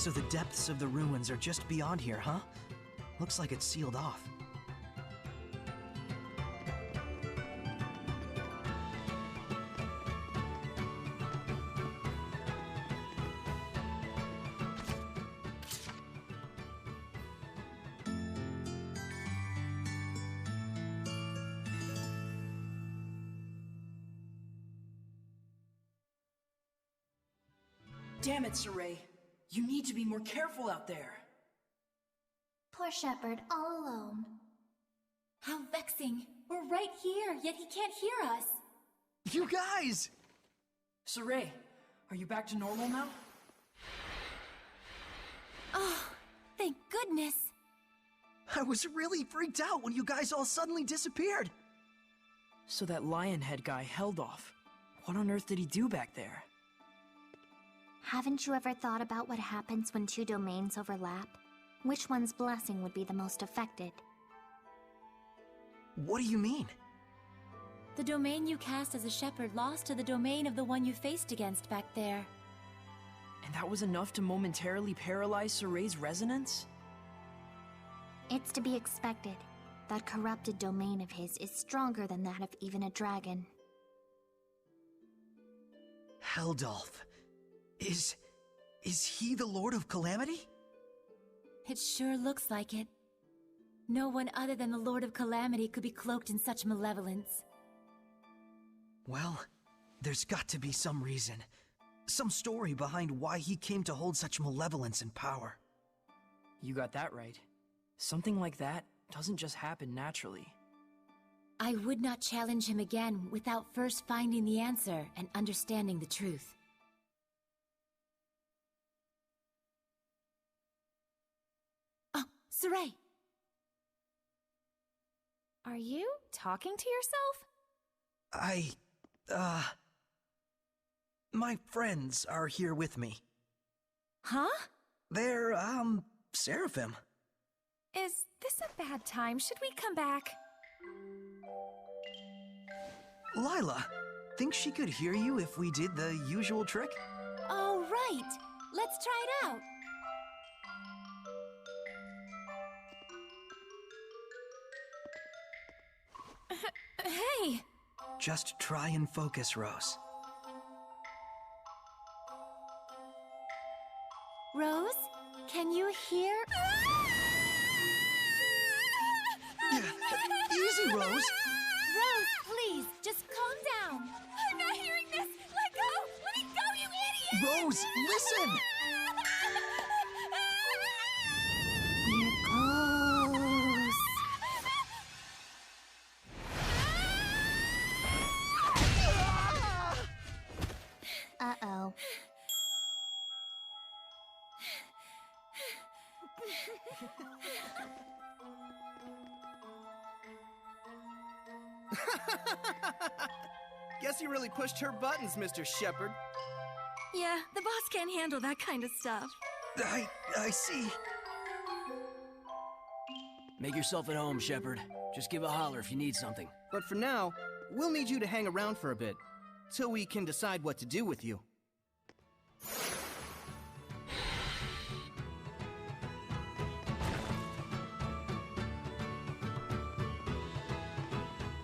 So the depths of the ruins are just beyond here, huh? Looks like it's sealed off. Damn it, Saray. You need to be more careful out there. Poor Shepherd, all alone. How vexing. We're right here, yet he can't hear us. You guys! Saray, are you back to normal now? Oh, thank goodness. I was really freaked out when you guys all suddenly disappeared. So that lion head guy held off. What on earth did he do back there? Haven't you ever thought about what happens when two domains overlap? Which one's blessing would be the most affected? What do you mean? The domain you cast as a shepherd lost to the domain of the one you faced against back there. And that was enough to momentarily paralyze Saray's resonance? It's to be expected. That corrupted domain of his is stronger than that of even a dragon. Heldolf. Is he the Lord of Calamity? It sure looks like it. No one other than the Lord of Calamity could be cloaked in such malevolence. Well, there's got to be some reason. Some story behind why he came to hold such malevolence and power. You got that right. Something like that doesn't just happen naturally. I would not challenge him again without first finding the answer and understanding the truth. Oh, Saray! Are you talking to yourself? My friends are here with me. Huh? They're, seraphim. Is this a bad time? Should we come back? Lila, think she could hear you if we did the usual trick? Oh, right! Let's try it out! Hey! Just try and focus, Rose. Rose, can you hear? Easy, Rose! Rose, please, just calm down. I'm not hearing this! Let go! Let me go, you idiot! Rose, listen! Here goes. Uh-oh. Guess you really pushed her buttons, Mr. Shepherd. Yeah, the boss can't handle that kind of stuff. I see. Make yourself at home, Shepherd. Just give a holler if you need something. But for now, we'll need you to hang around for a bit, till we can decide what to do with you.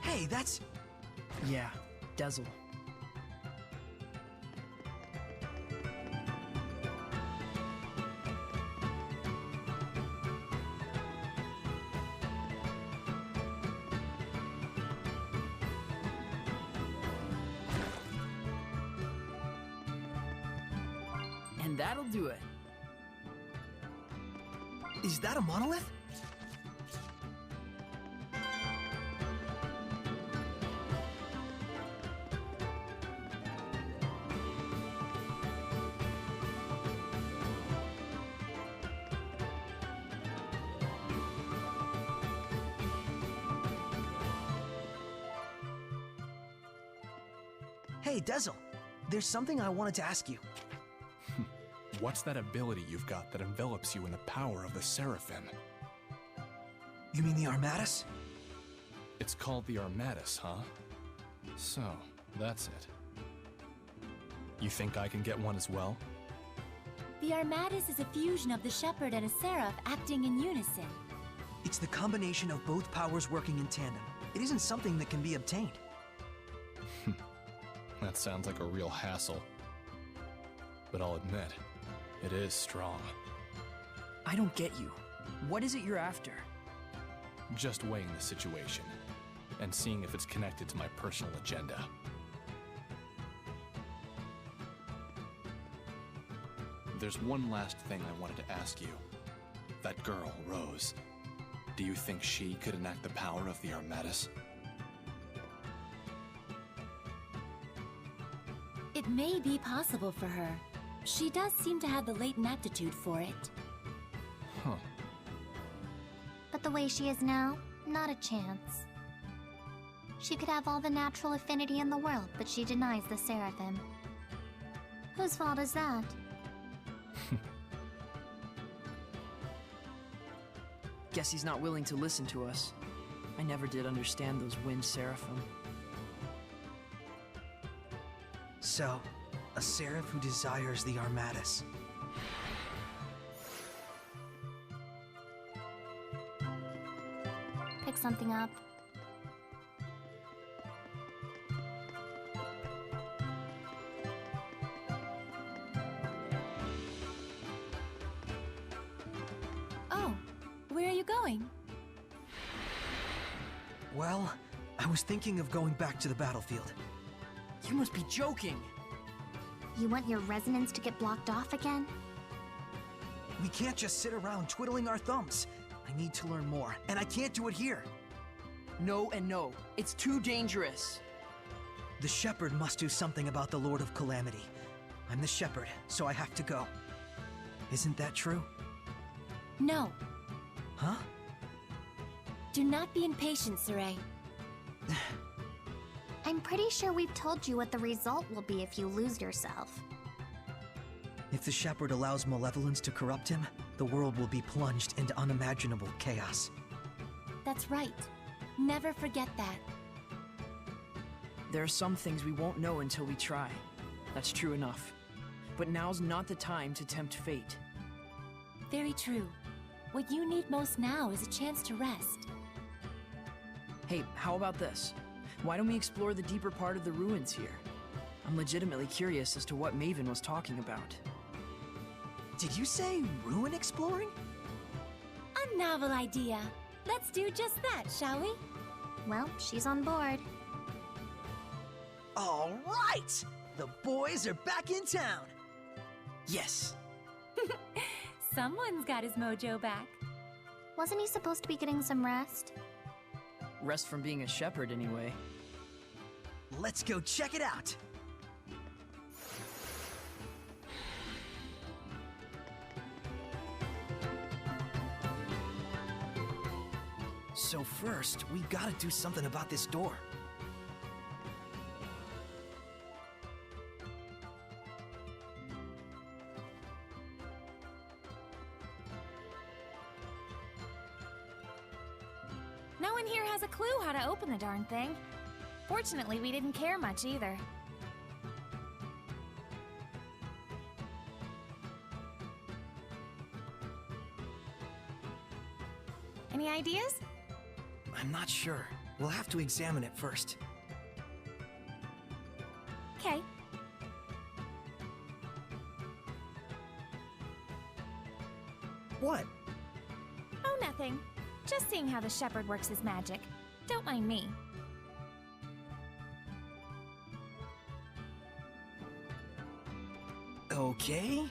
Hey, that's... Yeah, Dazzle. And that'll do it. Is that a monolith? Hey, Dazzle. There's something I wanted to ask you. What's that ability you've got that envelops you in the power of the Seraphim? You mean the Armatus? It's called the Armatus, huh? So, that's it. You think I can get one as well? The Armatus is a fusion of the Shepherd and a Seraph acting in unison. It's the combination of both powers working in tandem. It isn't something that can be obtained. That sounds like a real hassle. But I'll admit, it is strong. I don't get you. What is it you're after? Just weighing the situation, and seeing if it's connected to my personal agenda. There's one last thing I wanted to ask you. That girl, Rose, do you think she could enact the power of the Armatus? It may be possible for her. She does seem to have the latent aptitude for it. Huh. But the way she is now, not a chance. She could have all the natural affinity in the world, but she denies the Seraphim. Whose fault is that? Guess he's not willing to listen to us. I never did understand those wind seraphim. So, a seraph who desires the Armatus. Pick something up. Oh, where are you going? Well, I was thinking of going back to the battlefield. You must be joking! You want your resonance to get blocked off again? We can't just sit around twiddling our thumbs. I need to learn more, and I can't do it here. No and no. It's too dangerous. The Shepherd must do something about the Lord of Calamity. I'm the Shepherd, so I have to go. Isn't that true? No. Huh? Do not be impatient, Saray. I'm pretty sure we've told you what the result will be if you lose yourself. If the Shepherd allows malevolence to corrupt him, the world will be plunged into unimaginable chaos. That's right. Never forget that. There are some things we won't know until we try. That's true enough. But now's not the time to tempt fate. Very true. What you need most now is a chance to rest. Hey, how about this? Why don't we explore the deeper part of the ruins here? I'm legitimately curious as to what Maven was talking about. Did you say ruin exploring? A novel idea. Let's do just that, shall we? Well, she's on board. All right! The boys are back in town! Yes! Someone's got his mojo back. Wasn't he supposed to be getting some rest? Rest from being a shepherd, anyway. Let's go check it out! So first, we gotta do something about this door. No one here has a clue how to open the darn thing. Fortunately, we didn't care much either. Any ideas? I'm not sure. We'll have to examine it first. Okay. What? Oh, nothing. Just seeing how the shepherd works his magic. Don't mind me. Okay.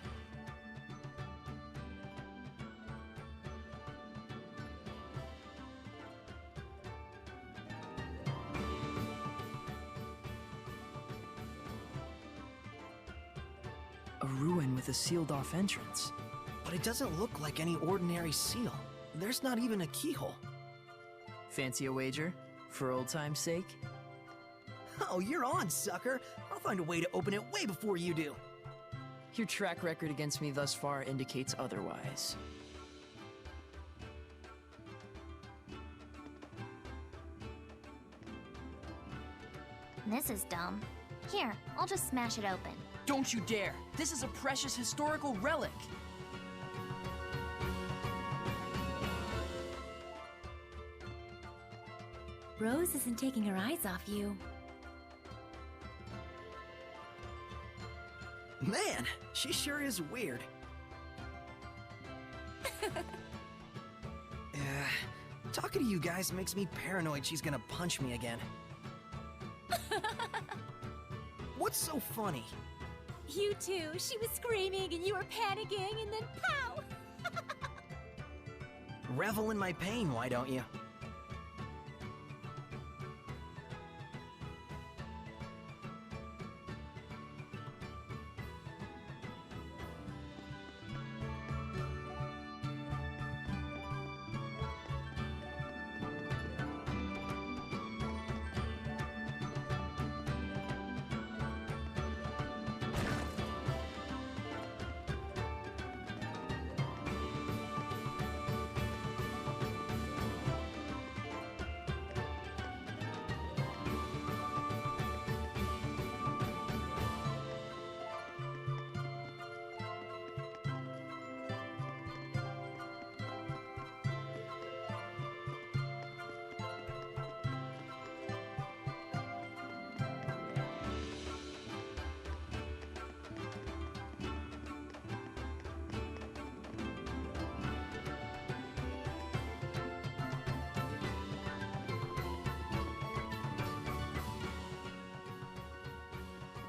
A ruin with a sealed-off entrance. But it doesn't look like any ordinary seal. There's not even a keyhole. Fancy a wager? For old time's sake? Oh, you're on, sucker! I'll find a way to open it way before you do. Your track record against me thus far indicates otherwise. This is dumb. Here, I'll just smash it open. Don't you dare! This is a precious historical relic! Rose isn't taking her eyes off you. Man, she sure is weird. Talking to you guys makes me paranoid she's gonna punch me again. What's so funny? You too. She was screaming and you were panicking and then pow! Revel in my pain, why don't you?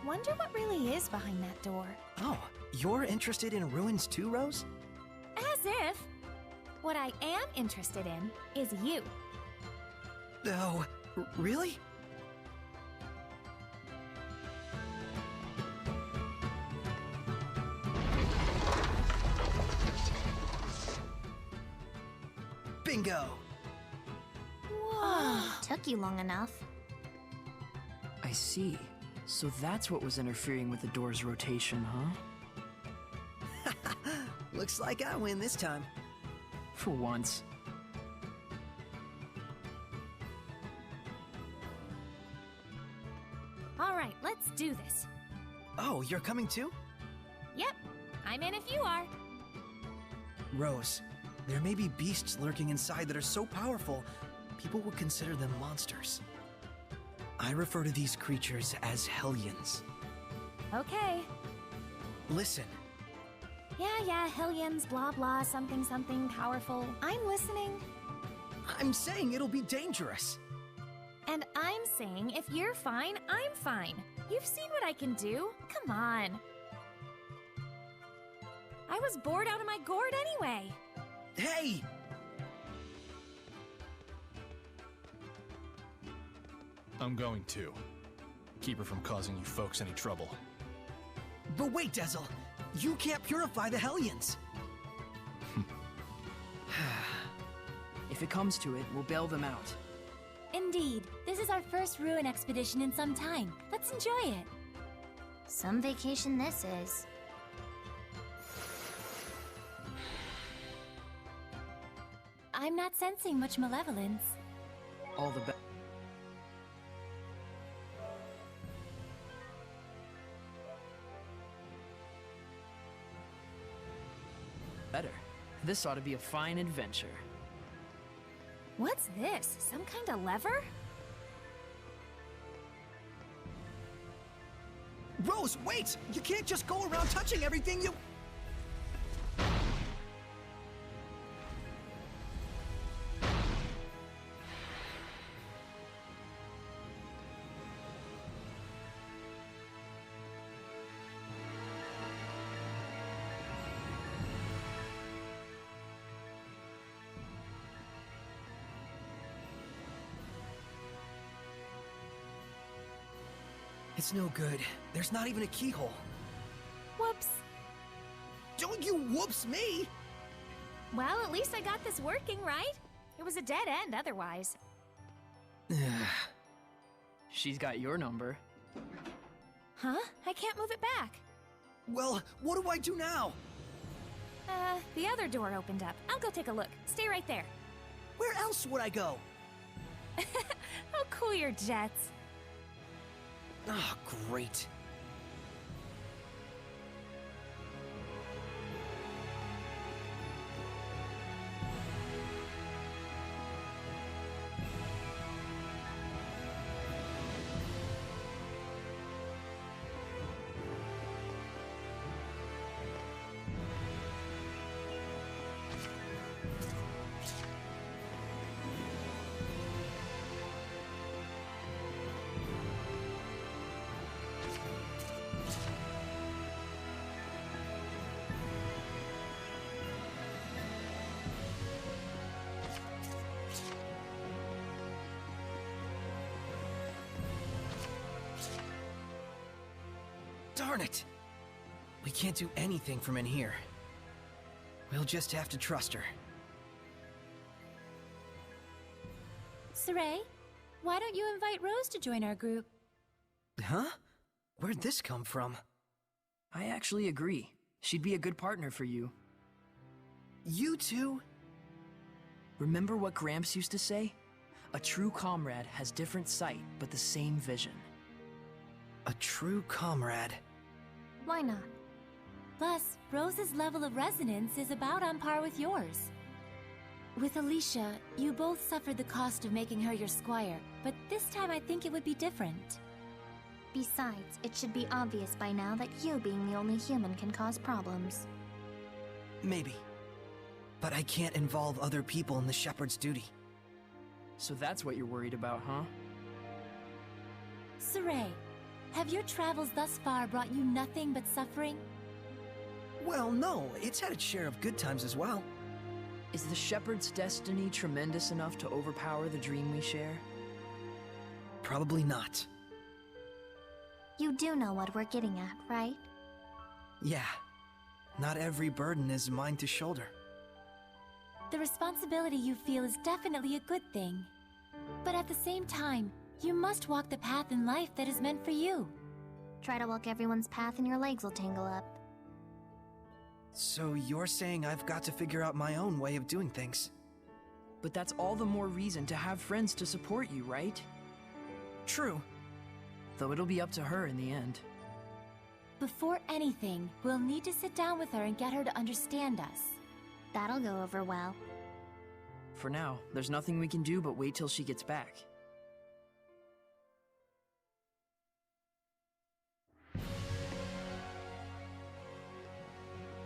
Wonder what really is behind that door. Oh, you're interested in ruins too, Rose? As if. What I am interested in is you. Oh, really? Bingo! Whoa. Took you long enough. I see. So that's what was interfering with the door's rotation, huh? Looks like I win this time. For once. All right, let's do this. Oh, you're coming too? Yep, I'm in if you are. Rose, there may be beasts lurking inside that are so powerful, people would consider them monsters. I refer to these creatures as Hellions. Okay. Listen, Yeah, Hellions, blah blah, something something powerful. I'm listening. I'm saying it'll be dangerous. And I'm saying if you're fine, I'm fine. You've seen what I can do. Come on. I was bored out of my gourd anyway. Hey! I'm going to. Keep her from causing you folks any trouble. But wait, Dezel! You can't purify the Hellions! If it comes to it, we'll bail them out. Indeed. This is our first ruin expedition in some time. Let's enjoy it. Some vacation this is. I'm not sensing much malevolence. All the best. Better. This ought to be a fine adventure. What's this? Some kind of lever? Rose, wait! You can't just go around touching everything you... It's no good. There's not even a keyhole. Whoops. Don't you whoops me! Well, at least I got this working, right? It was a dead end otherwise. She's got your number. Huh? I can't move it back. Well, what do I do now? The other door opened up. I'll go take a look. Stay right there. Where else would I go? Oh, cool your jets. Ah, great. Darn it! We can't do anything from in here. We'll just have to trust her. Saray, why don't you invite Rose to join our group? Huh? Where'd this come from? I actually agree. She'd be a good partner for you. You two? Remember what Gramps used to say? A true comrade has different sight, but the same vision. A true comrade. Why not? Plus, Rose's level of resonance is about on par with yours. With Alicia, you both suffered the cost of making her your squire, but this time I think it would be different. Besides, it should be obvious by now that you being the only human can cause problems. Maybe. But I can't involve other people in the shepherd's duty. So that's what you're worried about, huh? Saray, have your travels thus far brought you nothing but suffering? Well, no, it's had its share of good times as well. Is the shepherd's destiny tremendous enough to overpower the dream we share? Probably not. You do know what we're getting at, right? Yeah. Not every burden is mine to shoulder. The responsibility you feel is definitely a good thing. But at the same time, you must walk the path in life that is meant for you. Try to walk everyone's path and your legs will tangle up. So you're saying I've got to figure out my own way of doing things? But that's all the more reason to have friends to support you, right? True. Though it'll be up to her in the end. Before anything, we'll need to sit down with her and get her to understand us. That'll go over well. For now, there's nothing we can do but wait till she gets back.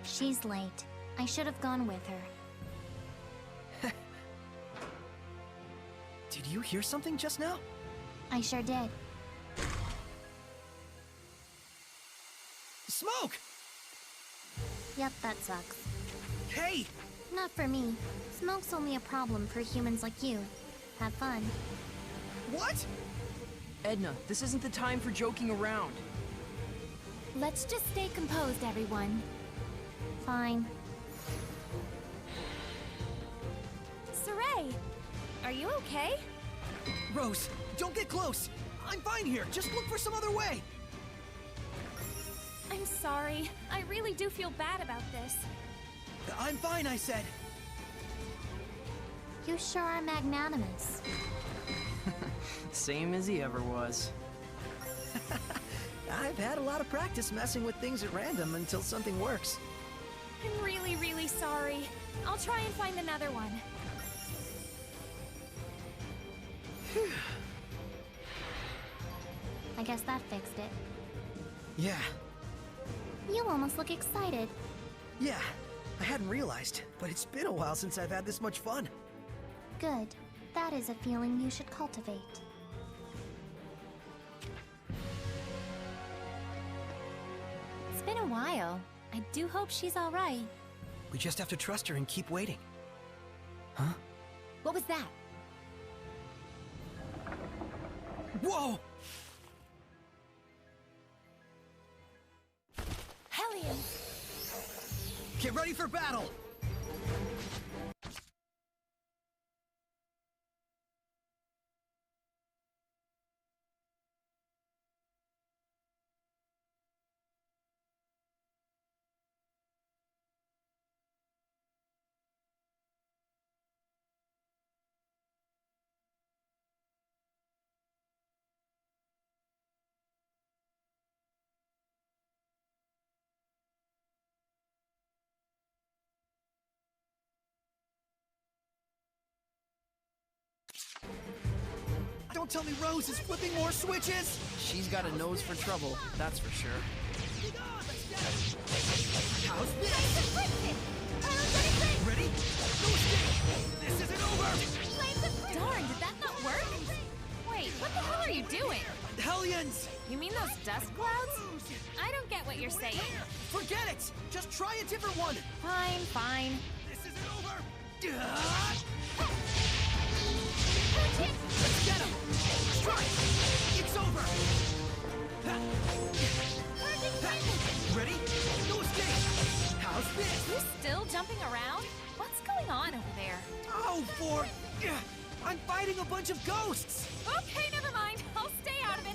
She's late. I should have gone with her. Did you hear something just now? I sure did. Smoke! Yep, that sucks. Hey! Not for me. Smoke's only a problem for humans like you. Have fun. What? Edna, this isn't the time for joking around. Let's just stay composed, everyone. Fine. Saray! Are you okay? Rose, don't get close! I'm fine here, just look for some other way! I'm sorry. I really do feel bad about this. I'm fine, I said. You sure are magnanimous. Same as he ever was. I've had a lot of practice messing with things at random until something works. I'm really, really sorry. I'll try and find another one. I guess that fixed it. Yeah, You almost look excited. yeah. I hadn't realized, but it's been a while since I've had this much fun. Good. That is a feeling you should cultivate. It's been a while. I do hope she's all right. We just have to trust her and keep waiting. Huh? What was that? Whoa! Hellion! Get ready for battle! Don't tell me Rose is flipping more switches! She's got a nose for trouble, that's for sure. How's this? Ready? No escape! This isn't over! Darn, did that not work? Wait, what the hell are you doing? Hellions! You mean those dust clouds? I don't get what you're saying. Forget it! Just try a different one! Fine, fine. This isn't over! Let's get him! Strike! It's over! jumping around? What's going on over there? Oh, I'm fighting a bunch of ghosts! Okay, never mind. I'll stay out of it.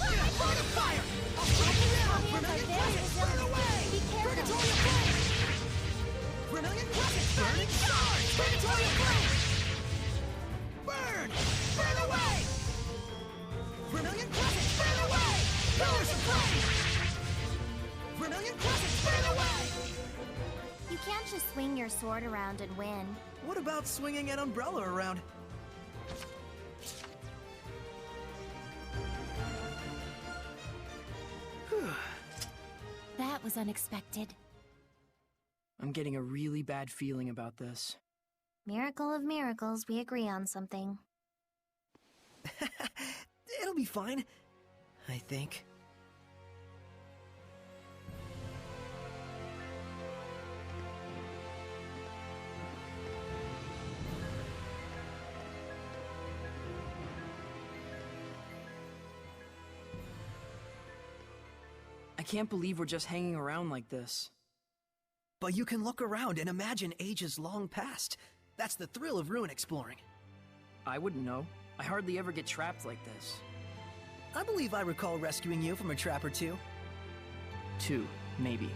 Line of fire! I'll strike you down! Vermilion Crescent, burn away! Be careful. Purgatoria Flame! Vermilion Crescent, burning charge! Purgatoria Flame! Burn! Burn away! Vermilion Crescent, burn away! Pillars of Flame! Vermilion Crescent, burn away! You can't just swing your sword around and win. What about swinging an umbrella around? That was unexpected. I'm getting a really bad feeling about this. Miracle of miracles, we agree on something. It'll be fine, I think. I can't believe we're just hanging around like this. But you can look around and imagine ages long past. That's the thrill of ruin exploring. I wouldn't know. I hardly ever get trapped like this. I believe I recall rescuing you from a trap or two. 2, maybe.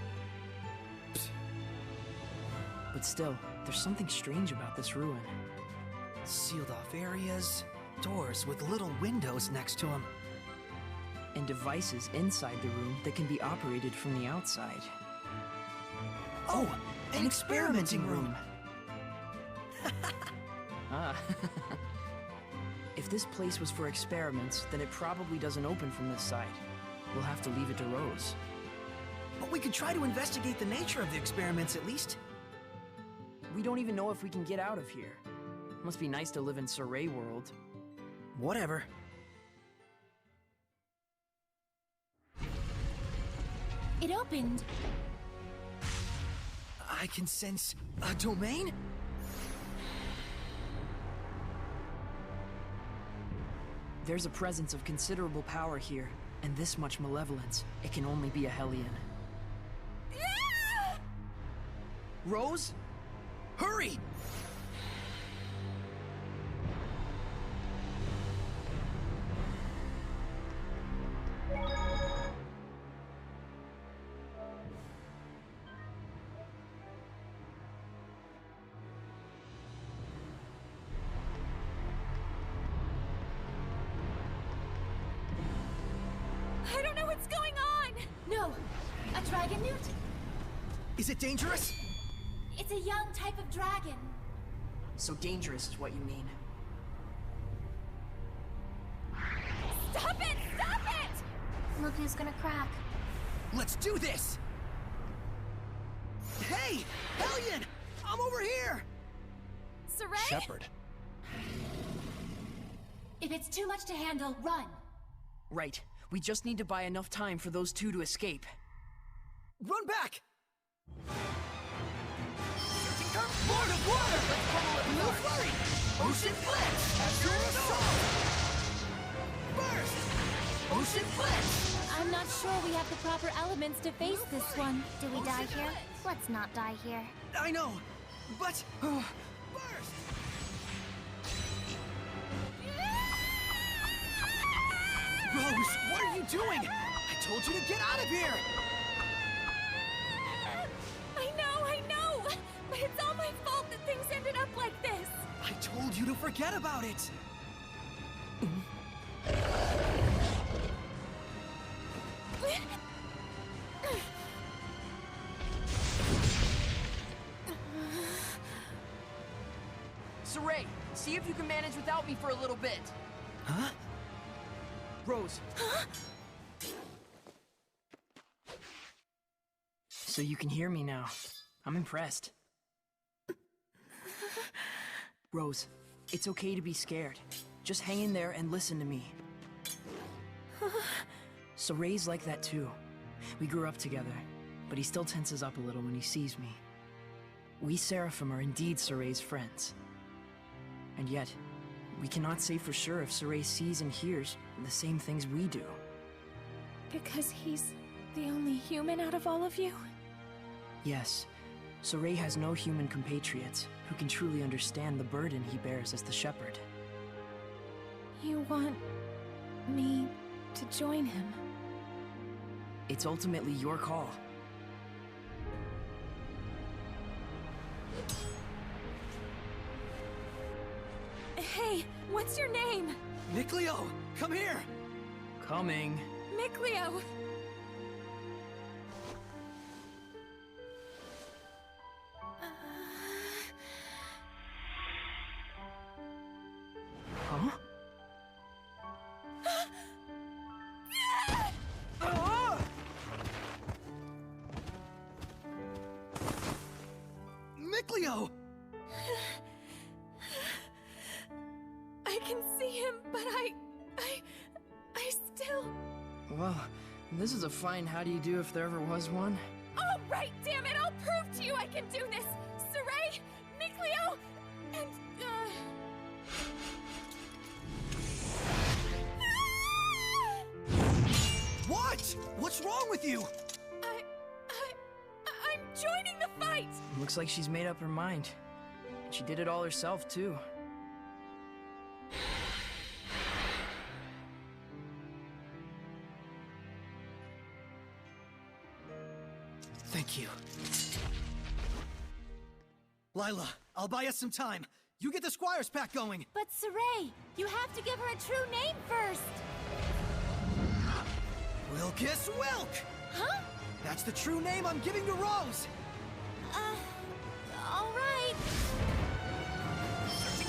But still, there's something strange about this ruin. Sealed off areas, doors with little windows next to them. And devices inside the room that can be operated from the outside. Oh, an experimenting room. Ah. If this place was for experiments, then it probably doesn't open from this side. We'll have to leave it to Rose. But we could try to investigate the nature of the experiments at least. We don't even know if we can get out of here. Must be nice to live in Saray World. Whatever. It opened. I can sense a domain? There's a presence of considerable power here, and this much malevolence. It can only be a Hellion. Rose? Hurry! I don't know what's going on! No, a dragon newt? Is it dangerous? It's a young type of dragon. So dangerous is what you mean. Stop it! Stop it! Look who's gonna crack. Let's do this! Hey! Hellion! I'm over here! Saray? Shepard. If it's too much to handle, run. Right. We just need to buy enough time for those two to escape. Run back! Lord of Water! No flurry! Ocean Blitz! Azure Assault! Burst! Ocean Blitz! I'm not sure we have the proper elements to face this one. Do we die here? Let's not die here. I know, but... Burst! Rose, what are you doing? I told you to get out of here! I know! But it's all my fault that things ended up like this! I told you to forget about it! Saray, see if you can manage without me for a little bit. Huh? Rose. So you can hear me now. I'm impressed. Rose, it's okay to be scared. Just hang in there and listen to me. Saray's like that too. We grew up together, but he still tenses up a little when he sees me. We Seraphim are indeed Saray's friends. And yet, we cannot say for sure if Saray sees and hears the same things we do. Because he's the only human out of all of you? Yes, Saray has no human compatriots who can truly understand the burden he bears as the shepherd. You want me to join him? It's ultimately your call. Hey, what's your name? Nicleo, come here! Coming. Nicleo! Huh? Nicleo! I can see him, but I still... Well, this is a fine how do you do if there ever was one. Oh, right, damn it! I'll prove to you I can do this! Saray, Nicleo, and, What? What's wrong with you? I'm joining the fight! Looks like she's made up her mind. And she did it all herself, too. Thank you. Lila, I'll buy us some time. You get the Squire's pack going. But Saray, you have to give her a true name first. Wilkes Wilk! Huh? That's the true name I'm giving to Rose! All right.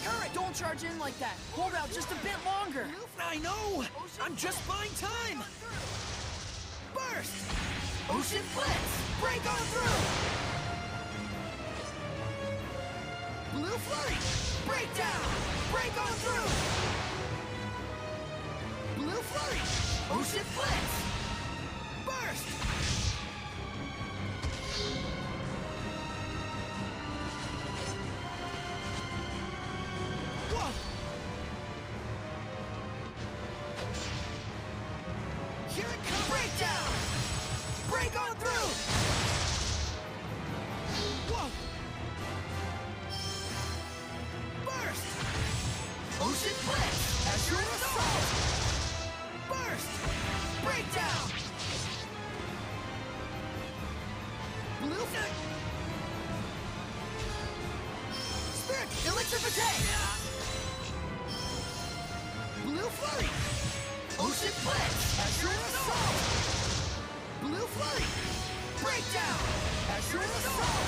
Current! Don't charge in like that! Hold out just a bit longer! I know! I'm just buying time! Burst! Ocean Blitz! Break on through! Blue Flurry! Break down! Break on through! Blue Flurry! Ocean Blitz! Burst! Whoa! Here it comes! Break down! Break on through! Whoa! Burst! Ocean Blitz! As your assault! Burst! Break down! Blue Flurry! Spirit! Electrification! Blue Flurry! Ocean Blitz! As your assault! Blue Flurry! Breakdown! As your assault!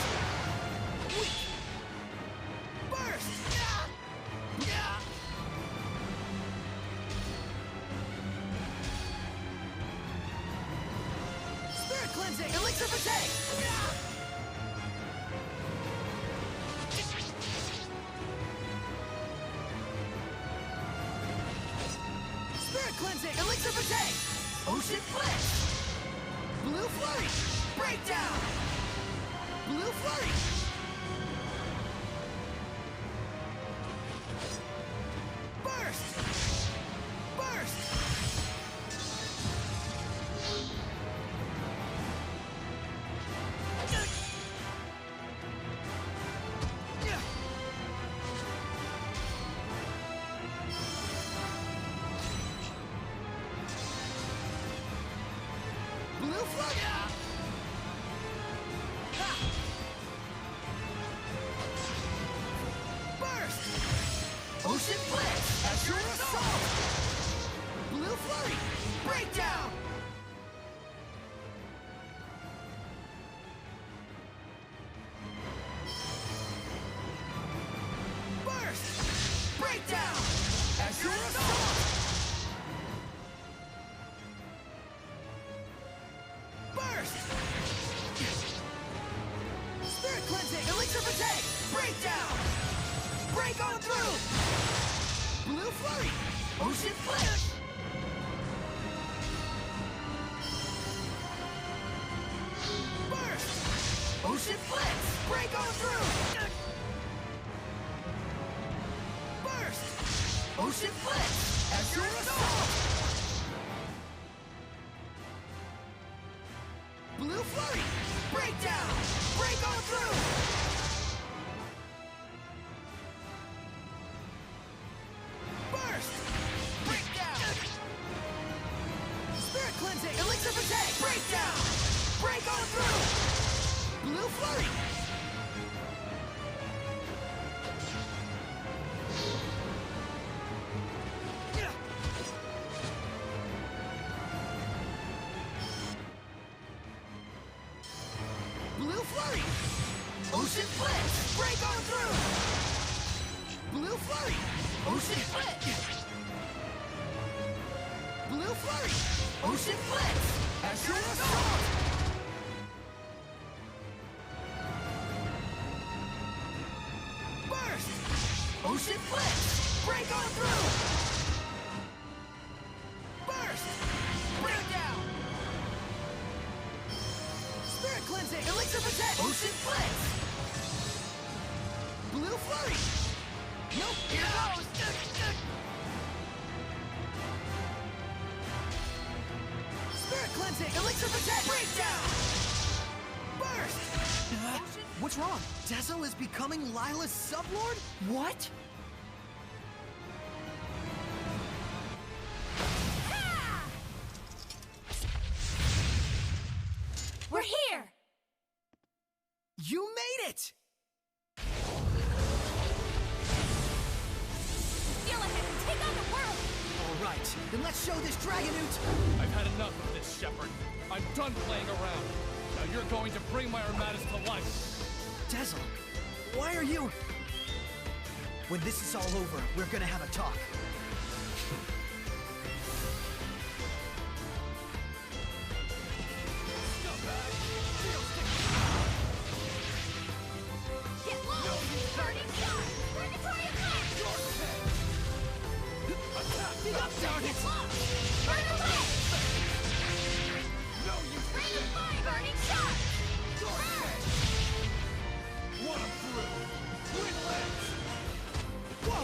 Weak! Burst! Spirit Cleansing! Electrification! Spirit Cleansing! Electrification! Ocean Blitz! Blue Flurry! Breakdown! Blue Flurry! Burst! Burst! Blue Flurry! Burst! Ocean Blitz! As your assault! Blue Flurry! Breakdown! Burst! Breakdown! As your assault! Burst! Spirit Cleansing! Electrification! Breakdown! Break on through! Blue Flurry! Ocean Blitz! Burst! Ocean Blitz! Break on through! Burst! Ocean Blitz! As your assault! Blue Flurry! Breakdown! Flurry! Ocean Flip! Blue Flurry! Ocean Blitz! Azure Assault! Burst! Ocean Blitz! Break on through! Burst! Break down! Spirit Cleansing! Elixir Protect! Ocean Blitz! Blue Flurry! Nope! Here goes! Spirit Cleansing! Elixir Protect! Breakdown! Burst! What's wrong? Dazzle is becoming Lila's sublord? What? We're here! You made it! Feel like I can take on the world! All right, then let's show this Dragonute! I've had enough of this, Shepard. I'm done playing around. Now you're going to bring my Armadas to life. Dazzle, why are you... When this is all over, we're gonna have a talk. Get low! Burning shot! Purgatory effect! Attack! Darn it! Burn away! Rain of fire! Burning shot! What a thrill! Twin legs! Whoa!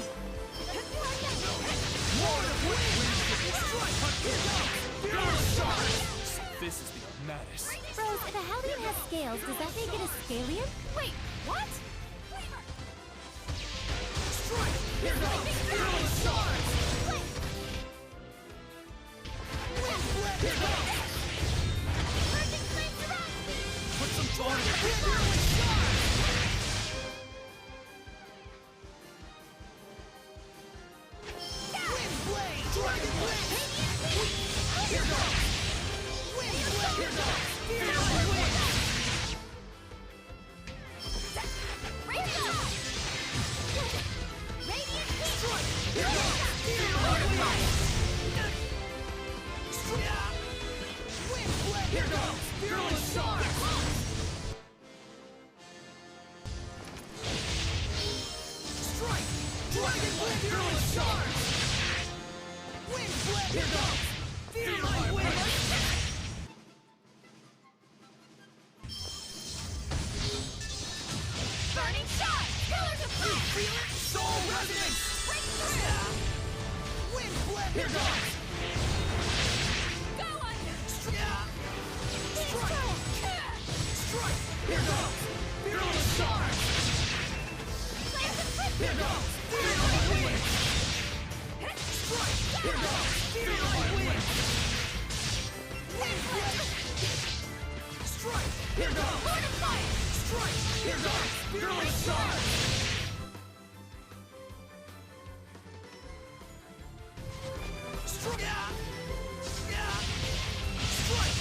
This is the Armadas. Rose, if a Hellion has scales, does that make it a Scalian? Wait, what? Strike! Here goes! Fearless Shards! Wind Blade! Here goes! Perfect flame surround me! Put some thought into it. Fearless Shards! Wind Blade! Dragon Blade! Here goes! Wind Blade! Here goes! Fearless Wind! Radiant! Radiant heat! Strike! Here goes! Fearless Wind! Strike! Wind Blade! Here goes! Fearless Shards! Strike! Dragon Blade! Fearless Shards! Wind Blade! Here goes! Fearless Wind! Burning shot! Pillars of fire! Feel it? Soul Resonance! Break through! Wind Blade! Here goes! Go under! Strike! Strike! Strike! Here goes! Fearless Shards! Here goes! Fearless Wind! Strike! Here goes! Fearless Wind! Wind Blade! Strike! Here goes! Lord of fire! Strike! Here goes! Fearless Shards! Strike! Strike!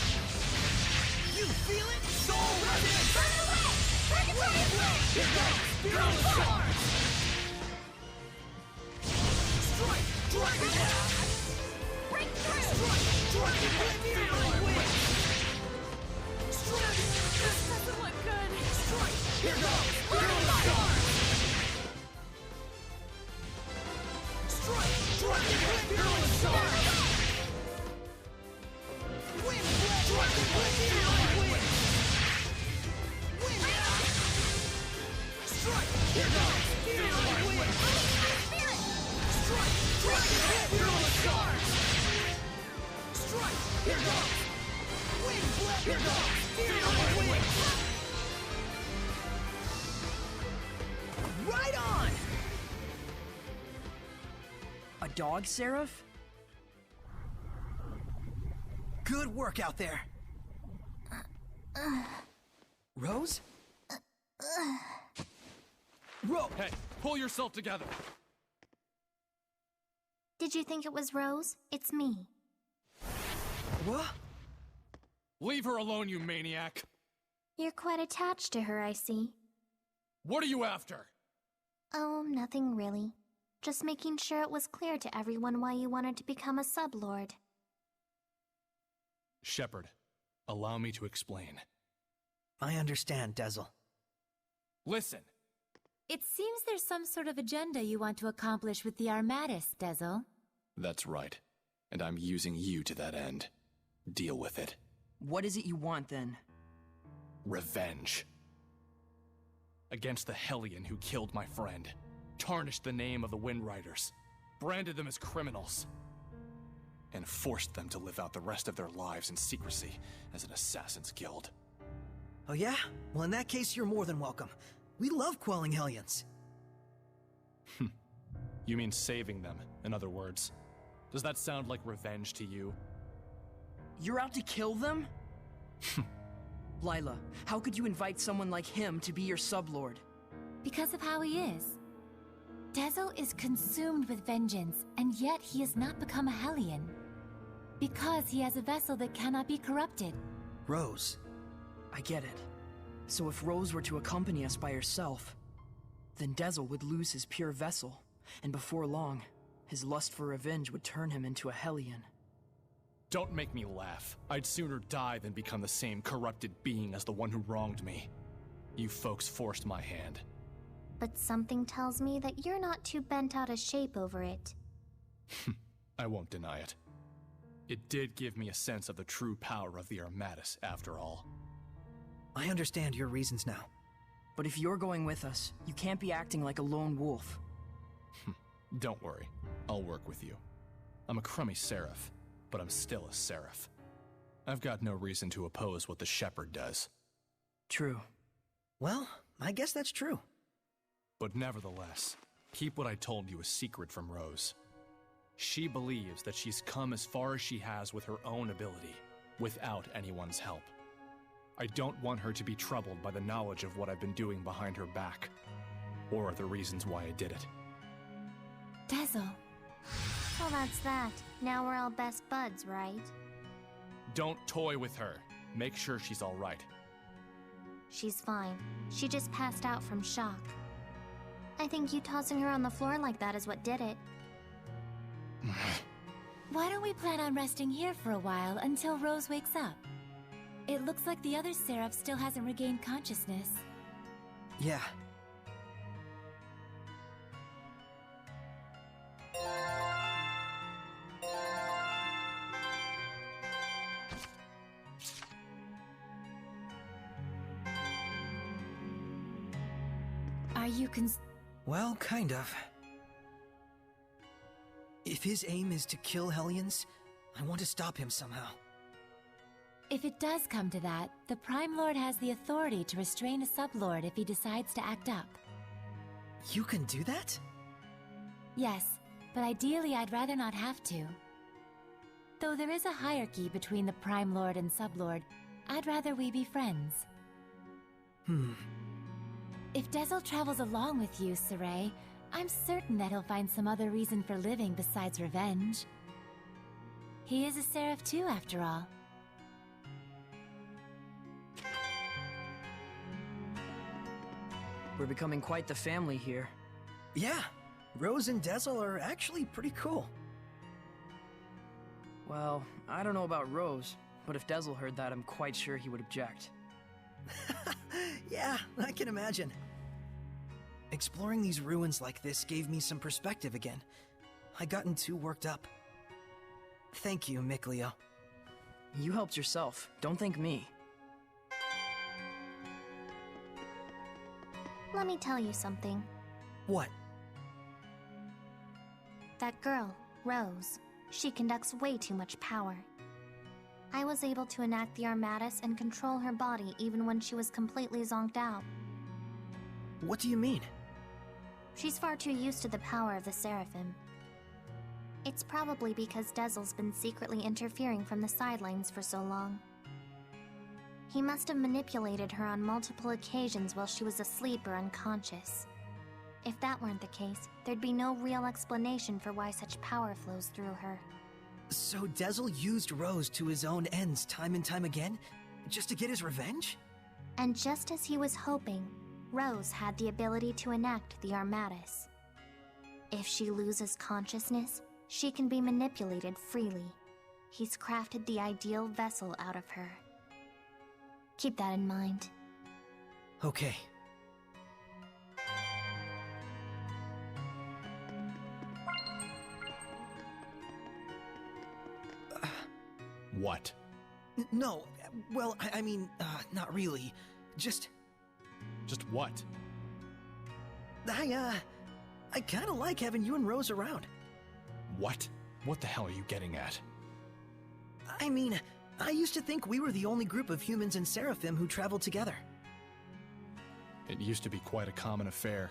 You feel it? Soul Resonance! Burn away! Purgatory effect! Here goes! Fearless Shards! Strike! Dragon Break through! Strike! Dragon Blade! Fearless Wind! Strike! This doesn't look good. Strike! Here goes! Fearless Shards! Strike! Dragon Blade! Fearless Shards! Wind Blade! Dragon Blade! Fearless Wind! Wind! Strike! Here goes! Fearless Wind! Spirit! Strike! Dragon Blade! Fearless Shards! Strike! Here goes! Wind Blade! Here goes! Fearless Wind! Right on! A dog, Seraph? Good work out there. Rose? Hey, pull yourself together. Did you think it was Rose? It's me. What? Leave her alone, you maniac. You're quite attached to her, I see. What are you after? Oh, nothing really. Just making sure it was clear to everyone why you wanted to become a sublord. Shepard, allow me to explain. I understand, Dezel. Listen! It seems there's some sort of agenda you want to accomplish with the Armatus, Dezel. That's right. And I'm using you to that end. Deal with it. What is it you want, then? Revenge. Against the Hellion who killed my friend, tarnished the name of the Wind Riders, branded them as criminals, And forced them to live out the rest of their lives in secrecy as an assassin's guild. Oh yeah? Well, in that case, you're more than welcome. We love quelling Hellions. You mean saving them, in other words. Does that sound like revenge to you? You're out to kill them? Lila, how could you invite someone like him to be your sublord? Because of how he is. Dezel is consumed with vengeance, and yet he has not become a Hellion. Because he has a vessel that cannot be corrupted. Rose. I get it. So if Rose were to accompany us by herself, then Dezel would lose his pure vessel, and before long, his lust for revenge would turn him into a Hellion. Don't make me laugh. I'd sooner die than become the same corrupted being as the one who wronged me. You folks forced my hand. But something tells me that you're not too bent out of shape over it. I won't deny it. It did give me a sense of the true power of the Armatus, after all. I understand your reasons now. But if you're going with us, you can't be acting like a lone wolf. Don't worry. I'll work with you. I'm a crummy seraph, but I'm still a seraph. I've got no reason to oppose what the Shepherd does. True. Well, I guess that's true. But nevertheless, keep what I told you a secret from Rose. She believes that she's come as far as she has with her own ability, without anyone's help. I don't want her to be troubled by the knowledge of what I've been doing behind her back, or the reasons why I did it. Dezel. Well, that's that. Now we're all best buds, right? Don't toy with her. Make sure she's all right. She's fine. She just passed out from shock. I think you tossing her on the floor like that is what did it. Why don't we plan on resting here for a while until Rose wakes up? It looks like the other Seraph still hasn't regained consciousness. Yeah. Are you Well, kind of. If his aim is to kill Hellions, I want to stop him somehow. If it does come to that, the Prime Lord has the authority to restrain a sublord if he decides to act up. You can do that? Yes, but ideally I'd rather not have to. Though there is a hierarchy between the Prime Lord and Sublord, I'd rather we be friends. If Dezel travels along with you, Saray, I'm certain that he'll find some other reason for living besides revenge. He is a Seraph too, after all. We're becoming quite the family here. Yeah. Rose and Dezel are actually pretty cool. Well, I don't know about Rose, but if Dezel heard that, I'm quite sure he would object. Yeah, I can imagine. Exploring these ruins like this gave me some perspective again. I gotten too worked up. Thank you, Mikleo. You helped yourself. Don't thank me. Let me tell you something. What? That girl, Rose, she conducts way too much power. I was able to enact the Armatus and control her body even when she was completely zonked out. What do you mean? She's far too used to the power of the Seraphim. It's probably because Dezel's been secretly interfering from the sidelines for so long. He must have manipulated her on multiple occasions while she was asleep or unconscious. If that weren't the case, there'd be no real explanation for why such power flows through her. So Dezel used Rose to his own ends time and time again? Just to get his revenge? And just as he was hoping, Rose had the ability to enact the Armatus. If she loses consciousness, she can be manipulated freely. He's crafted the ideal vessel out of her. Keep that in mind. Okay. What? No, well, I mean, not really. Just what? I kinda like having you and Rose around. What? What the hell are you getting at? I mean, I used to think we were the only group of humans in Seraphim who traveled together. It used to be quite a common affair.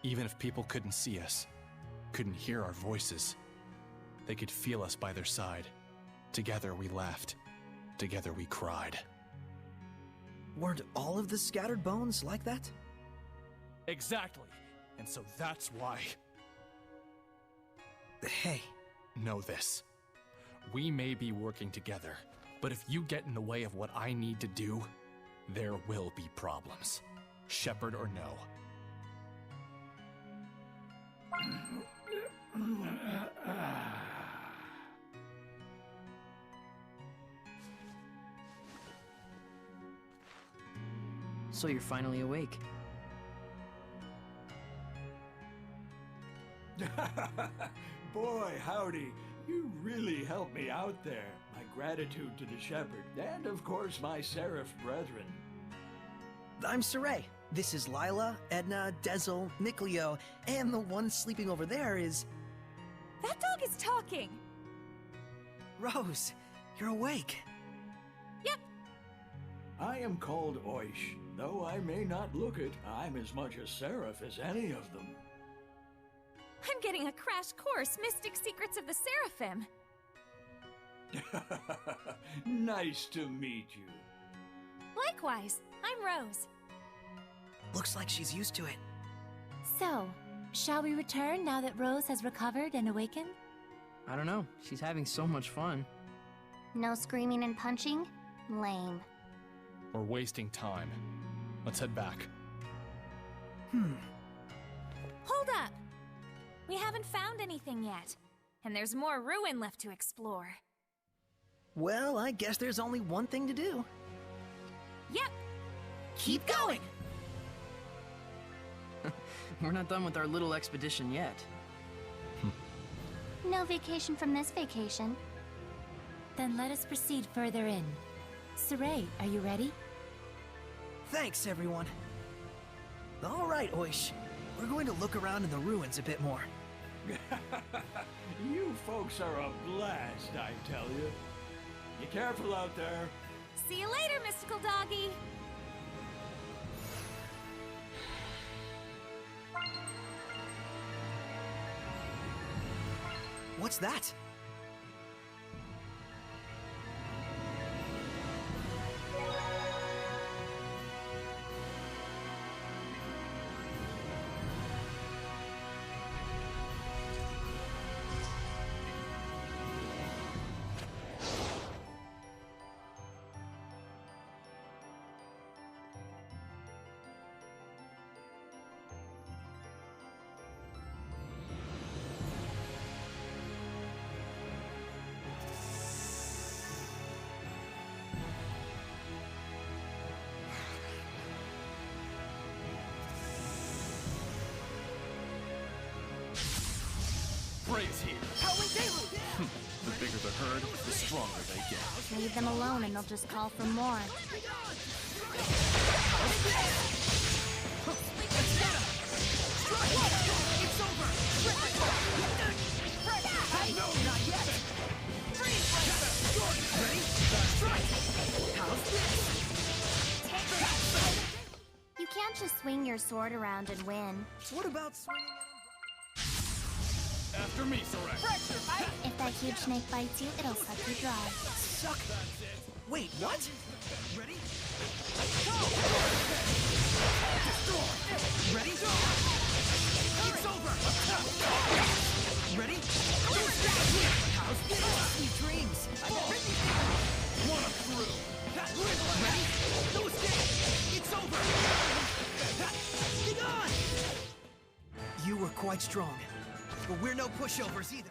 Even if people couldn't see us, couldn't hear our voices, they could feel us by their side. Together we laughed. Together we cried. Weren't all of the scattered bones like that? Exactly. And so that's why. Hey. Know this. We may be working together, but if you get in the way of what I need to do, there will be problems. Shepard or no. So you're finally awake. Boy, howdy. You really helped me out there. My gratitude to the Shepherd, and of course my Seraph brethren. I'm Saray. This is Lila, Edna, Dezel, Nicleo, and the one sleeping over there is... That dog is talking! Rose, you're awake. Yep. I am called Oish. Though I may not look it, I'm as much a Seraph as any of them. I'm getting a crash course, Mystic Secrets of the Seraphim. Nice to meet you. Likewise, I'm Rose. Looks like she's used to it. So, shall we return now that Rose has recovered and awakened? I don't know. She's having so much fun. No screaming and punching? Lame. We're wasting time. Let's head back. Hold up! We haven't found anything yet, and there's more ruin left to explore. Well, I guess there's only one thing to do. Yep. Keep going! We're not done with our little expedition yet. No vacation from this vacation. Then let us proceed further in. Saray, are you ready? Thanks, everyone. All right, Oish. We're going to look around in the ruins a bit more. You folks are a blast, I tell you. Be careful out there. See you later, mystical doggy! What's that? Braves here. The bigger the herd, the stronger they get. Leave them alone and they'll just call for more. It's over! No, not yet! Freeze right there! Ready? Strike! How's this? You can't just swing your sword around and win. What about swinging After me, Saray. If that huge snake bites you, it'll suck you dry. Suck? Wait, what? Ready? Ready? It's over! Ready? How's this? Sweet dreams! One through. Ready? No escape! It's over! Get on! quite strong, but we're no pushovers either.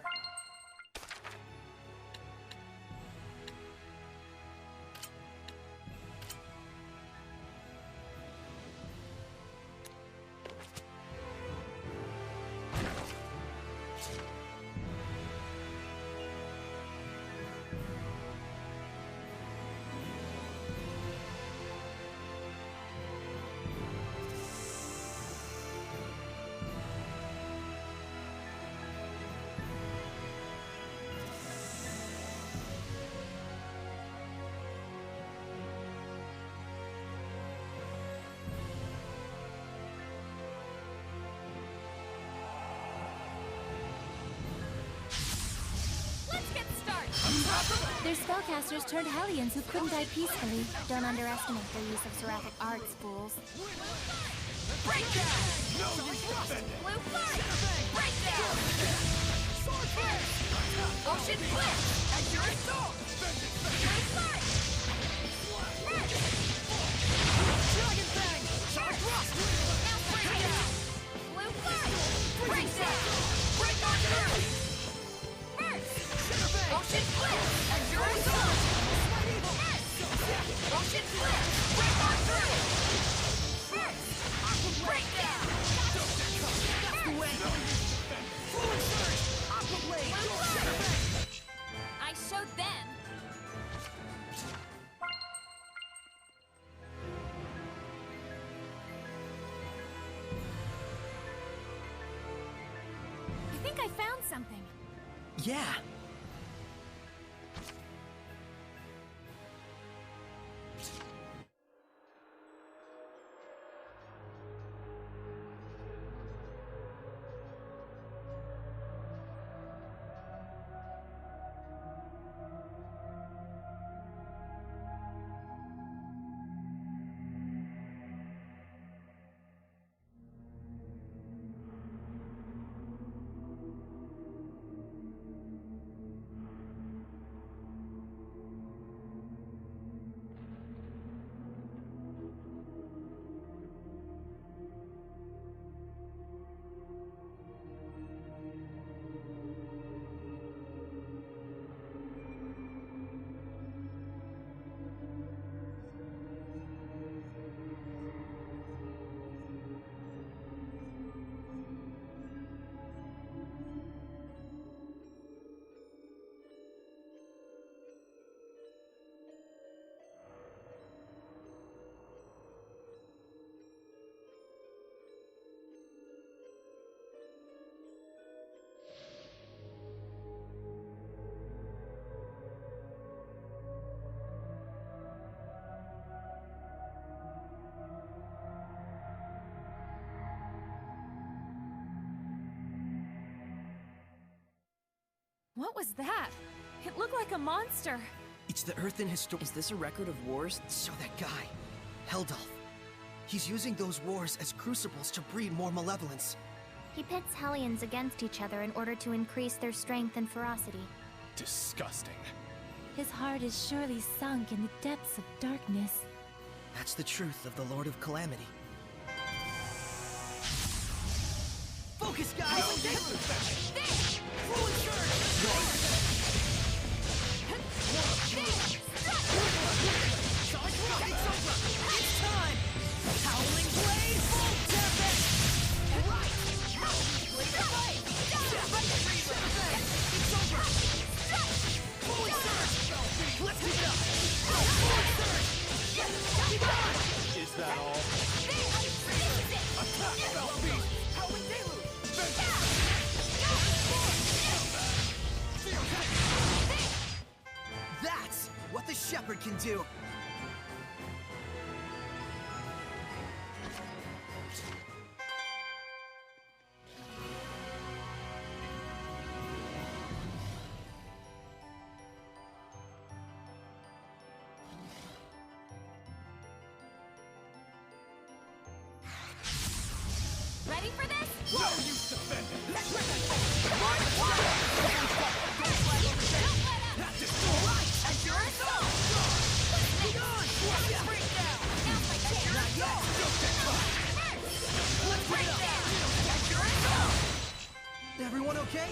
Their spellcasters turned Hellions who couldn't die peacefully. Don't underestimate their use of seraphic arts, fools. Breakdown! No use defending! Blue fight! Breakdown! Sword flare! Ocean flip! Accurate assault! Blue fight! Dragon Fang! Shark Thrust! Now breakdown! Blue fight! Breakdown! Break on through! Ocean flip! Accurate assault! Ocean flip! Break on through! Breakdown! That's the way! Fluid Surge! Aqua Blade! I showed them! I think I found something. Yeah. What was that? It looked like a monster. It's the Earth in history. Is this a record of wars? So that guy, Heldolf, he's using those wars as crucibles to breed more malevolence. He pits Hellions against each other in order to increase their strength and ferocity. Disgusting. His heart is surely sunk in the depths of darkness. That's the truth of the Lord of Calamity. Focus, guys! Fluid Surge! Sonic Rock! It's over! It's time! Howling Blade! Full Tempest! Right! Blade of Light! It's over! Fluid Surge! Let's keep it up! Fluid Surge! Keep it on! Is that all? Attack, Spell Beast! Howling Deluge! That's what the Shepherd can do! Ready for this? No use defending! As your assault! Be gone! Breakdown! Now my Not yet! Don't get caught! Let's break down! As your assault! Everyone okay?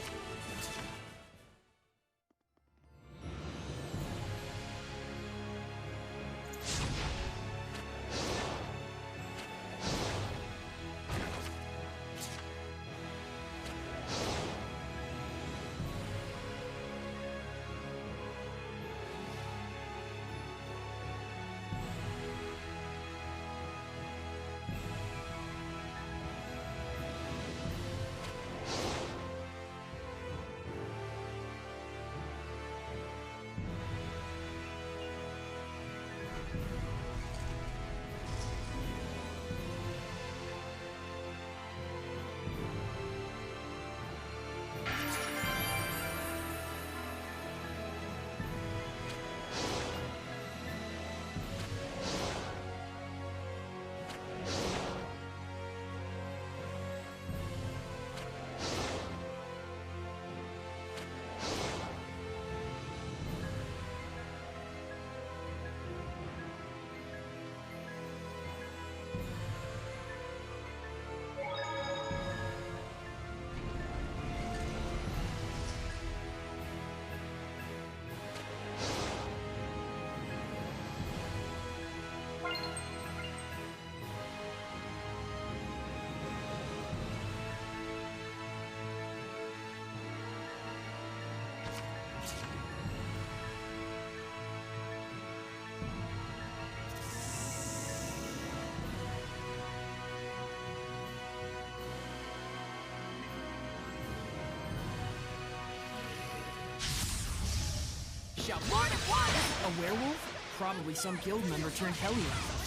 More than one! A werewolf? Probably some guild member turned Hellion.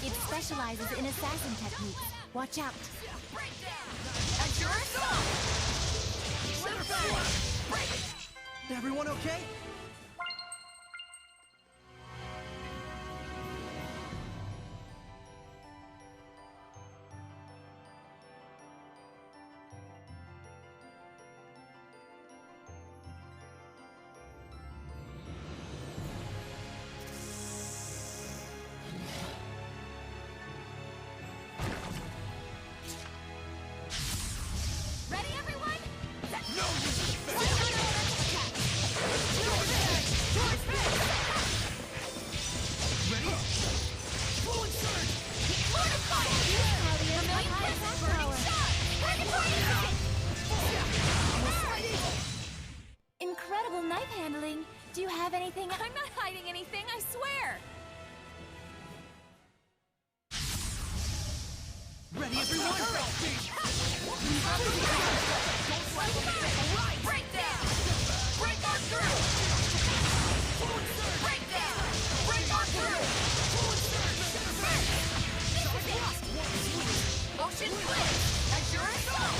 It specializes in assassin techniques. Watch out. At your assault! Everyone okay? Ready, everyone? Incredible knife handling. Do you have anything? I'm not hiding anything, I swear! Ready, everyone? Break down! Break on through! Break down! Break on through! Ocean flip! At your assault!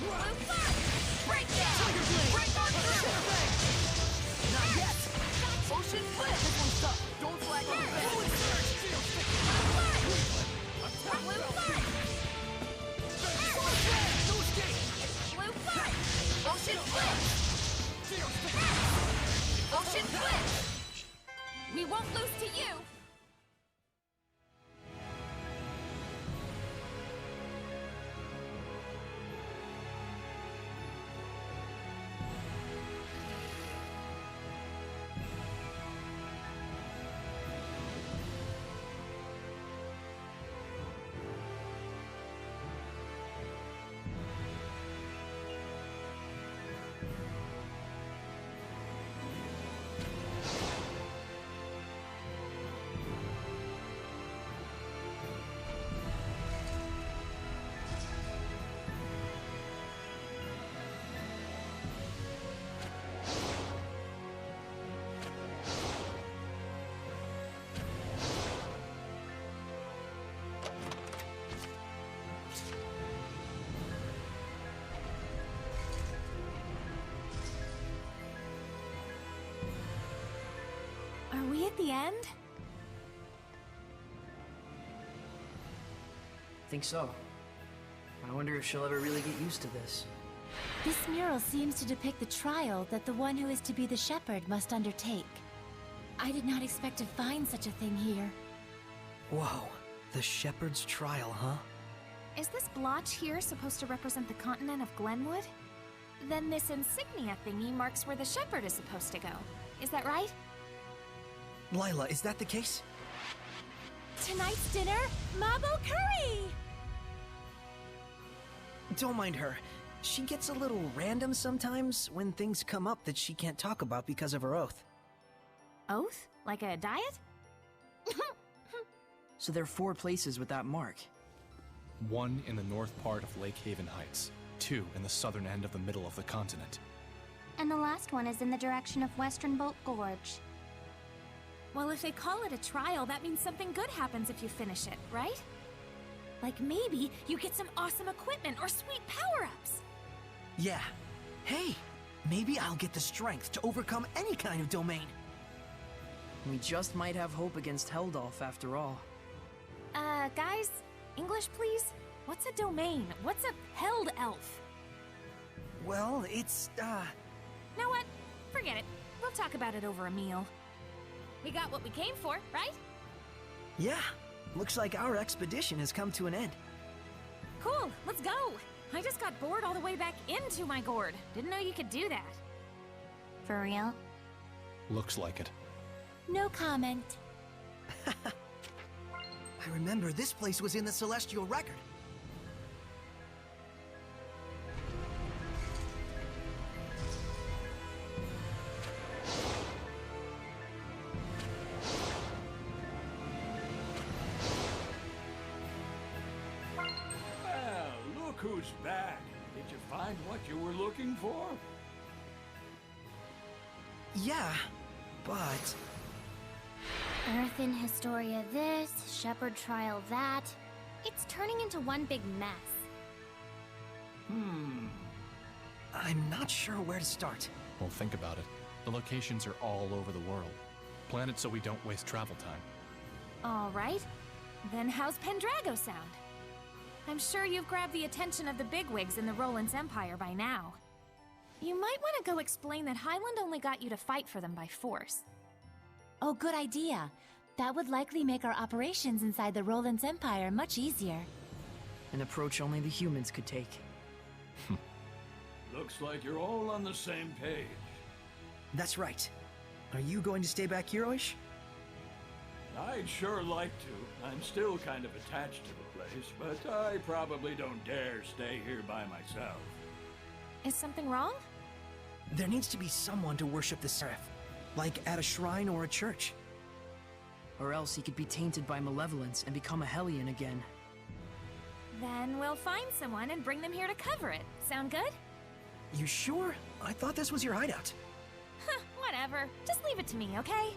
Blue flag! Break down! Break on through! Not yet! Ocean flip! This one's tough. Don't flag on the back. Blue flag! Blue flag! No escape! Blue flag! Ocean flip! Ocean flip! We won't lose to you! Are we at the end? Think so. I wonder if she'll ever really get used to this. This mural seems to depict the trial that the one who is to be the shepherd must undertake. I did not expect to find such a thing here. Whoa, the shepherd's trial, huh? Is this blotch here supposed to represent the continent of Glenwood? Then this insignia thingy marks where the shepherd is supposed to go. Is that right? Lila, is that the case? Tonight's dinner, Mabo curry! Don't mind her. She gets a little random sometimes when things come up that she can't talk about because of her oath. Oath? Like a diet? So there are 4 places with that mark. 1 in the north part of Lake Haven Heights, 2 in the southern end of the middle of the continent. And the last one is in the direction of Western Bolt Gorge. Well, if they call it a trial, that means something good happens if you finish it, right? Like maybe you get some awesome equipment or sweet power-ups. Yeah. Hey, maybe I'll get the strength to overcome any kind of domain. We just might have hope against Heldolf after all. Guys, English please? What's a domain? What's a held elf? Well, it's, Know what? Forget it. We'll talk about it over a meal. We got what we came for, right? Yeah. Looks like our expedition has come to an end. Cool, let's go! I just got bored all the way back into my gourd. Didn't know you could do that. For real? Looks like it. No comment. I remember this place was in the Celestial Record. Well, look who's back. Did you find what you were looking for? Yeah, but... Earth in Historia this, Shepherd Trial that. It's turning into one big mess. I'm not sure where to start. Well, think about it. The locations are all over the world. Plan it so we don't waste travel time. All right. Then how's Pendrago sound? I'm sure you've grabbed the attention of the bigwigs in the Roland's Empire by now. You might want to go explain that Highland only got you to fight for them by force. Oh, good idea. That would likely make our operations inside the Roland's Empire much easier. An approach only the humans could take. Looks like you're all on the same page. That's right. Are you going to stay back here, Oish? I'd sure like to. I'm still kind of attached to the place, but I probably don't dare stay here by myself. Is something wrong? There needs to be someone to worship the Seraph, like at a shrine or a church. Or else he could be tainted by malevolence and become a Hellion again. Then we'll find someone and bring them here to cover it. Sound good? You sure? I thought this was your hideout. Whatever. Just leave it to me, okay?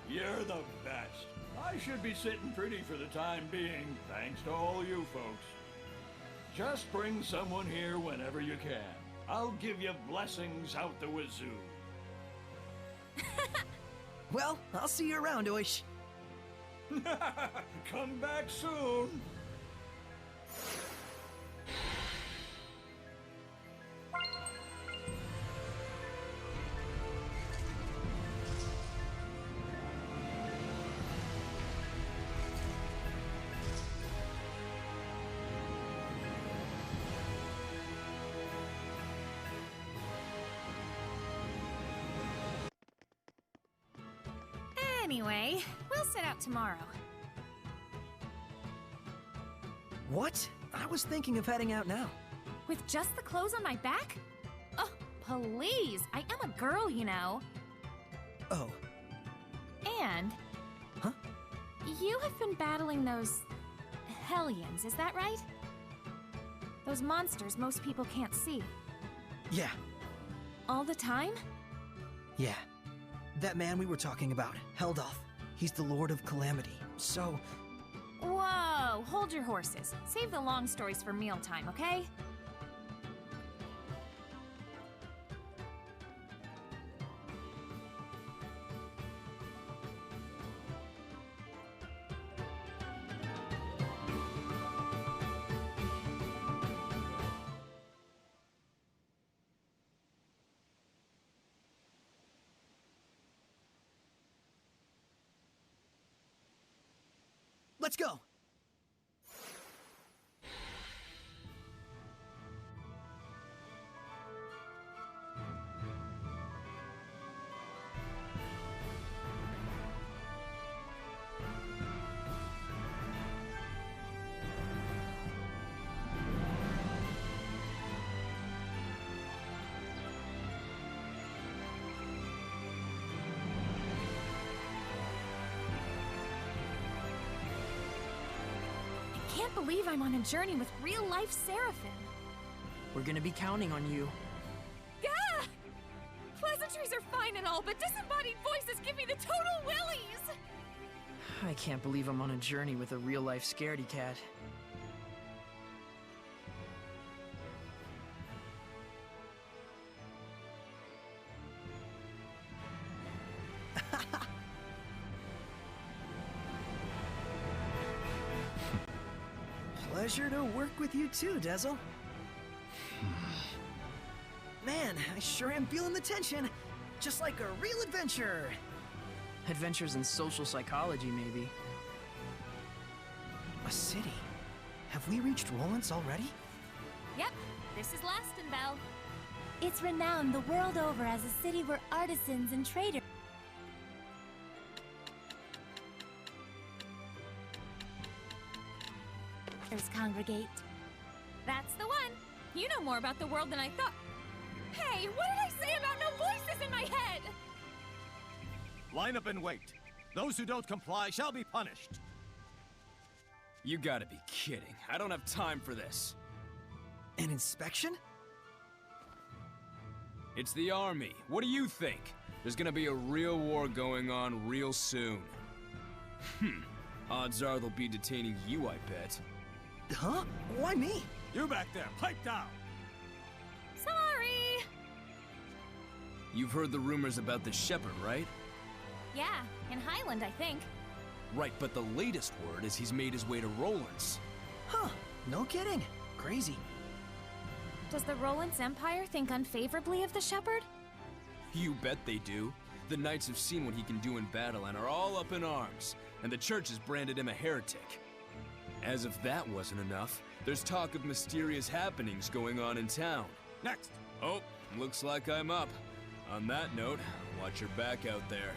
You're the best. I should be sitting pretty for the time being, thanks to all you folks. Just bring someone here whenever you can. I'll give you blessings out the wazoo. Well, I'll see you around, Oish. Come back soon. Anyway, we'll set out tomorrow. What? I was thinking of heading out now. With just the clothes on my back? Oh, please. I am a girl, you know. Oh. And... Huh? You have been battling those... Hellions, is that right? Those monsters most people can't see. Yeah. All the time? Yeah. That man we were talking about, Heldolf. He's the Lord of Calamity, so... Whoa! Hold your horses. Save the long stories for mealtime, okay? Let's go! can't believe I'm on a journey with real-life Seraphim. We're gonna be counting on you. Gah! Pleasantries are fine and all, but disembodied voices give me the total willies! I can't believe I'm on a journey with a real-life scaredy cat. Pleasure to work with you too, Dezel. Man, I sure am feeling the tension. Just like a real adventure. Adventures in social psychology, maybe. A city? Have we reached Rollins already? Yep, this is Lastenbell. It's renowned the world over as a city where artisans and traders congregate. That's the one. You know more about the world than I thought. Hey, what did I say about no voices in my head? Line up and wait. Those who don't comply shall be punished. You gotta be kidding. I don't have time for this. An inspection? It's the army. What do you think? There's gonna be a real war going on real soon. Odds are they'll be detaining you, I bet. Huh? Why me? You back there, pipe down! Sorry! You've heard the rumors about the shepherd, right? Yeah, in Highland, I think. Right, but the latest word is he's made his way to Rollins. Huh, no kidding. Crazy. Does the Rollins Empire think unfavorably of the shepherd? You bet they do. The knights have seen what he can do in battle and are all up in arms, and the church has branded him a heretic. As if that wasn't enough, there's talk of mysterious happenings going on in town. Next! Oh, looks like I'm up. On that note, watch your back out there.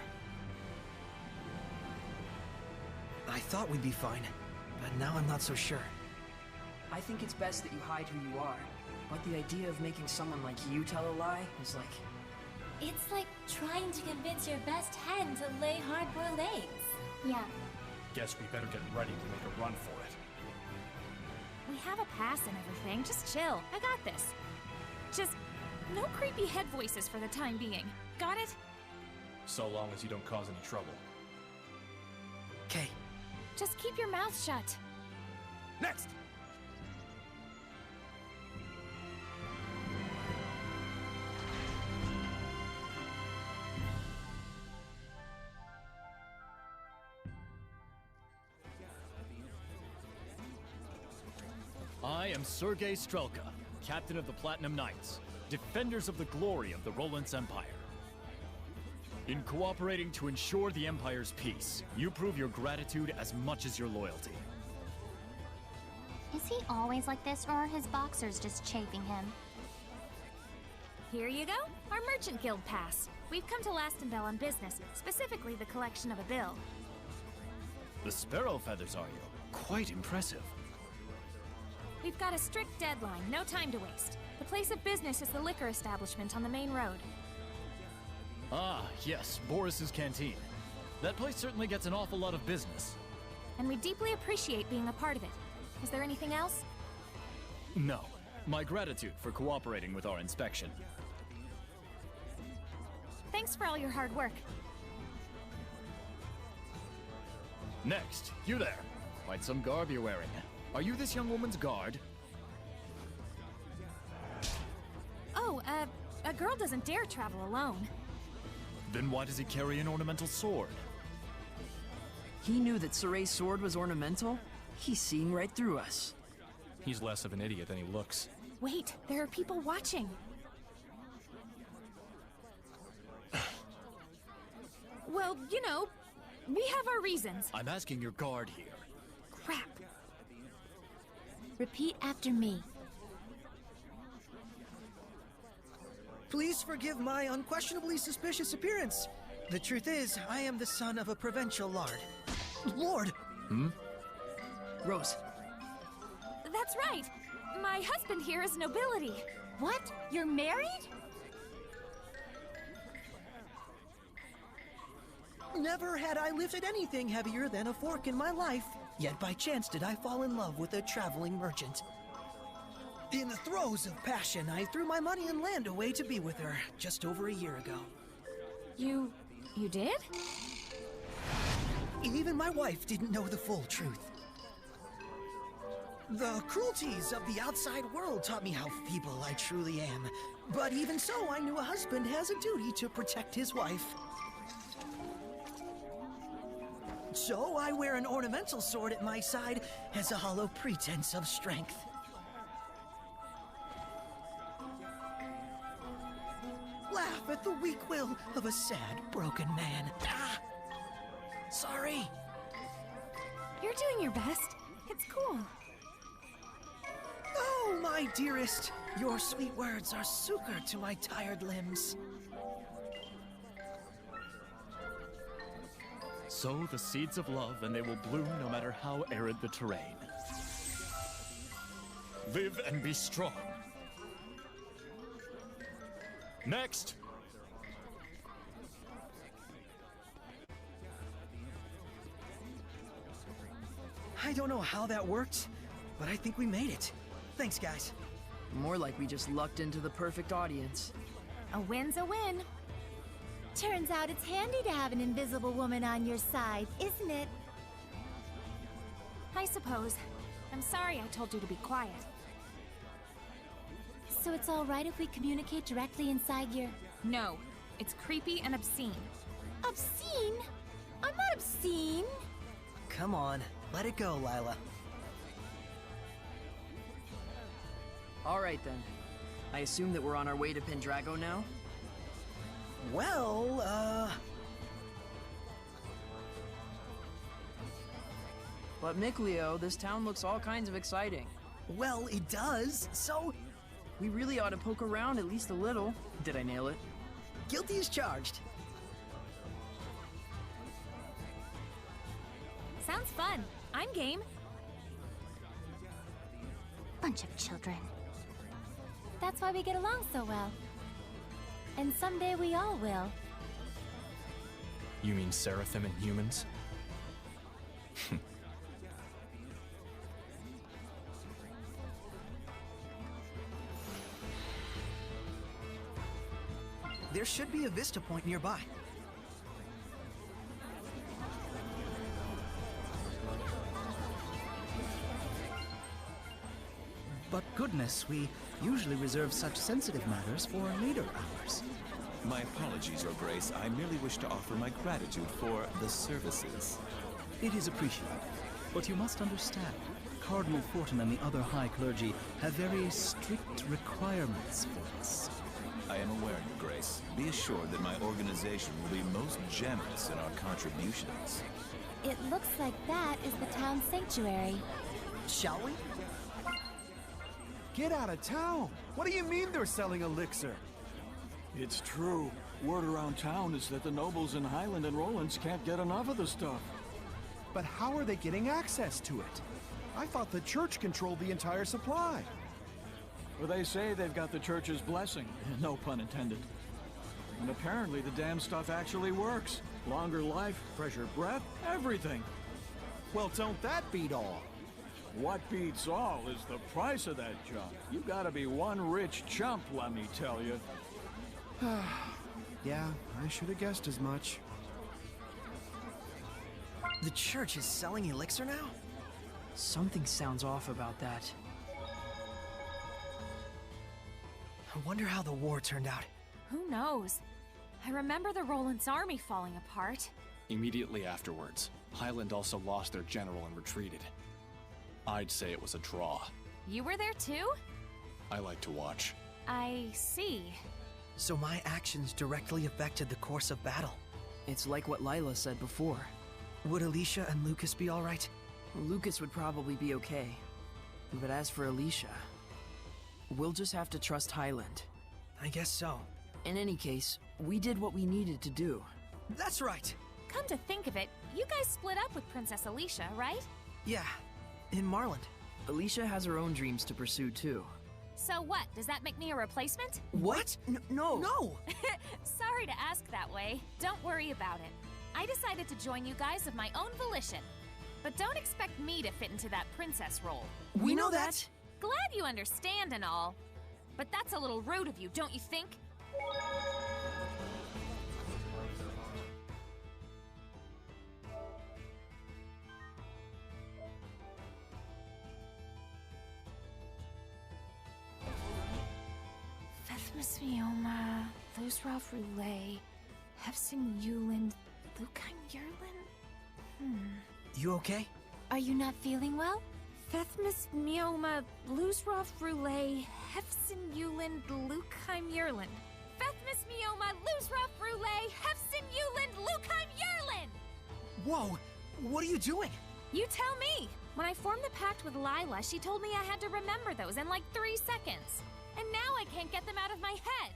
I thought we'd be fine, but now I'm not so sure. I think it's best that you hide who you are. But the idea of making someone like you tell a lie is like... It's like trying to convince your best hen to lay hard-boiled eggs. Yeah. Guess we better get ready to make a run for it. We have a pass and everything. Just chill. I got this. Just no creepy head voices for the time being. Got it? So long as you don't cause any trouble. Okay. Just keep your mouth shut. Next! I am Sergei Strelka, Captain of the Platinum Knights, defenders of the glory of the Rollins Empire. In cooperating to ensure the Empire's peace, you prove your gratitude as much as your loyalty. Is he always like this, or are his boxers just chafing him? Here you go, our Merchant Guild pass. We've come to Lastenbell on business, specifically the collection of a bill. The sparrow feathers, are you? Quite impressive. We've got a strict deadline, no time to waste. The place of business is the liquor establishment on the main road. Ah, yes, Boris's Canteen. That place certainly gets an awful lot of business. And we deeply appreciate being a part of it. Is there anything else? No. My gratitude for cooperating with our inspection. Thanks for all your hard work. Next, you there. Quite some garb you're wearing. Are you this young woman's guard? Oh, a girl doesn't dare travel alone. Then why does he carry an ornamental sword? He knew that Soray's sword was ornamental? He's seeing right through us. He's less of an idiot than he looks. Wait, there are people watching. Well, you know, we have our reasons. I'm asking your guard here. Crap. Repeat after me. Please forgive my unquestionably suspicious appearance. The truth is, I am the son of a provincial lord. Lord! Rose. That's right. My husband here is nobility. What? You're married? Never had I lifted anything heavier than a fork in my life. Yet by chance did I fall in love with a traveling merchant. In the throes of passion, I threw my money and land away to be with her just over a year ago. You did? Even my wife didn't know the full truth. The cruelties of the outside world taught me how feeble I truly am. But even so, I knew a husband has a duty to protect his wife. So I wear an ornamental sword at my side as a hollow pretense of strength. Laugh at the weak will of a sad, broken man. Ah! Sorry. You're doing your best. It's cool. Oh, my dearest, your sweet words are succor to my tired limbs. Sow the seeds of love and they will bloom no matter how arid the terrain. Live and be strong. Next! I don't know how that worked, but I think we made it. Thanks, guys. More like we just lucked into the perfect audience. A win's a win. Turns out it's handy to have an invisible woman on your side, isn't it? I suppose. I'm sorry I told you to be quiet. So it's all right if we communicate directly inside your... No, it's creepy and obscene. Obscene? I'm not obscene. Come on, let it go, Lila. All right then. I assume that we're on our way to Pendrago now? Well, But Mikleo, this town looks all kinds of exciting. well, it does, so We really ought to poke around at least a little. Did I nail it? guilty as charged. Sounds fun. I'm game. Bunch of children. That's why we get along so well. And someday we all will. You mean Seraphim and humans? There should be a vista point nearby. But goodness, we usually reserve such sensitive matters for later hours. My apologies, Your Grace. I merely wish to offer my gratitude for the services. It is appreciated. But you must understand, Cardinal Fortin and the other high clergy have very strict requirements for us. I am aware, Your Grace. Be assured that my organization will be most generous in our contributions. It looks like that is the town sanctuary. Shall we? Get out of town! What do you mean they're selling elixir? It's true. Word around town is that the nobles in Highland and Rollins can't get enough of the stuff. But how are they getting access to it? I thought the church controlled the entire supply. Well, they say they've got the church's blessing, no pun intended. And apparently the damn stuff actually works. Longer life, fresher breath, everything. Well, don't that beat all? What beats all is the price of that junk. You gotta be one rich chump, let me tell you. Yeah, I should have guessed as much. The church is selling elixir now? Something sounds off about that. I wonder how the war turned out. Who knows? I remember the Roland's army falling apart. Immediately afterwards, Highland also lost their general and retreated. I'd say it was a draw. You were there too? I like to watch. I see. So my actions directly affected the course of battle. It's like what Lila said before. Would Alicia and Lucas be all right? Lucas would probably be okay. But as for Alicia, we'll just have to trust Highland. I guess so. In any case, we did what we needed to do. That's right. Come to think of it, you guys split up with Princess Alicia, right? Yeah, in Marland. Alicia has her own dreams to pursue too. So what, does that make me a replacement? What? No! No! Sorry to ask that way. Don't worry about it. I decided to join you guys of my own volition. But don't expect me to fit into that princess role. We know that! Glad you understand and all. But that's a little rude of you, don't you think? Fethmas Mioma, Losrof Roulette, Hefsing Yuland, Lukain Yerlin? You okay? Are you not feeling well? Fethmas Mioma, Losrof Roulette, Hefsin Yuland, Lukaim Yerlin. Fethmas Mioma, Losrof Roulette, Hefsin Yuland, Lukaim Yerlin! Whoa! What are you doing? You tell me! When I formed the pact with Lila, she told me I had to remember those in like 3 seconds. And now I can't get them out of my head.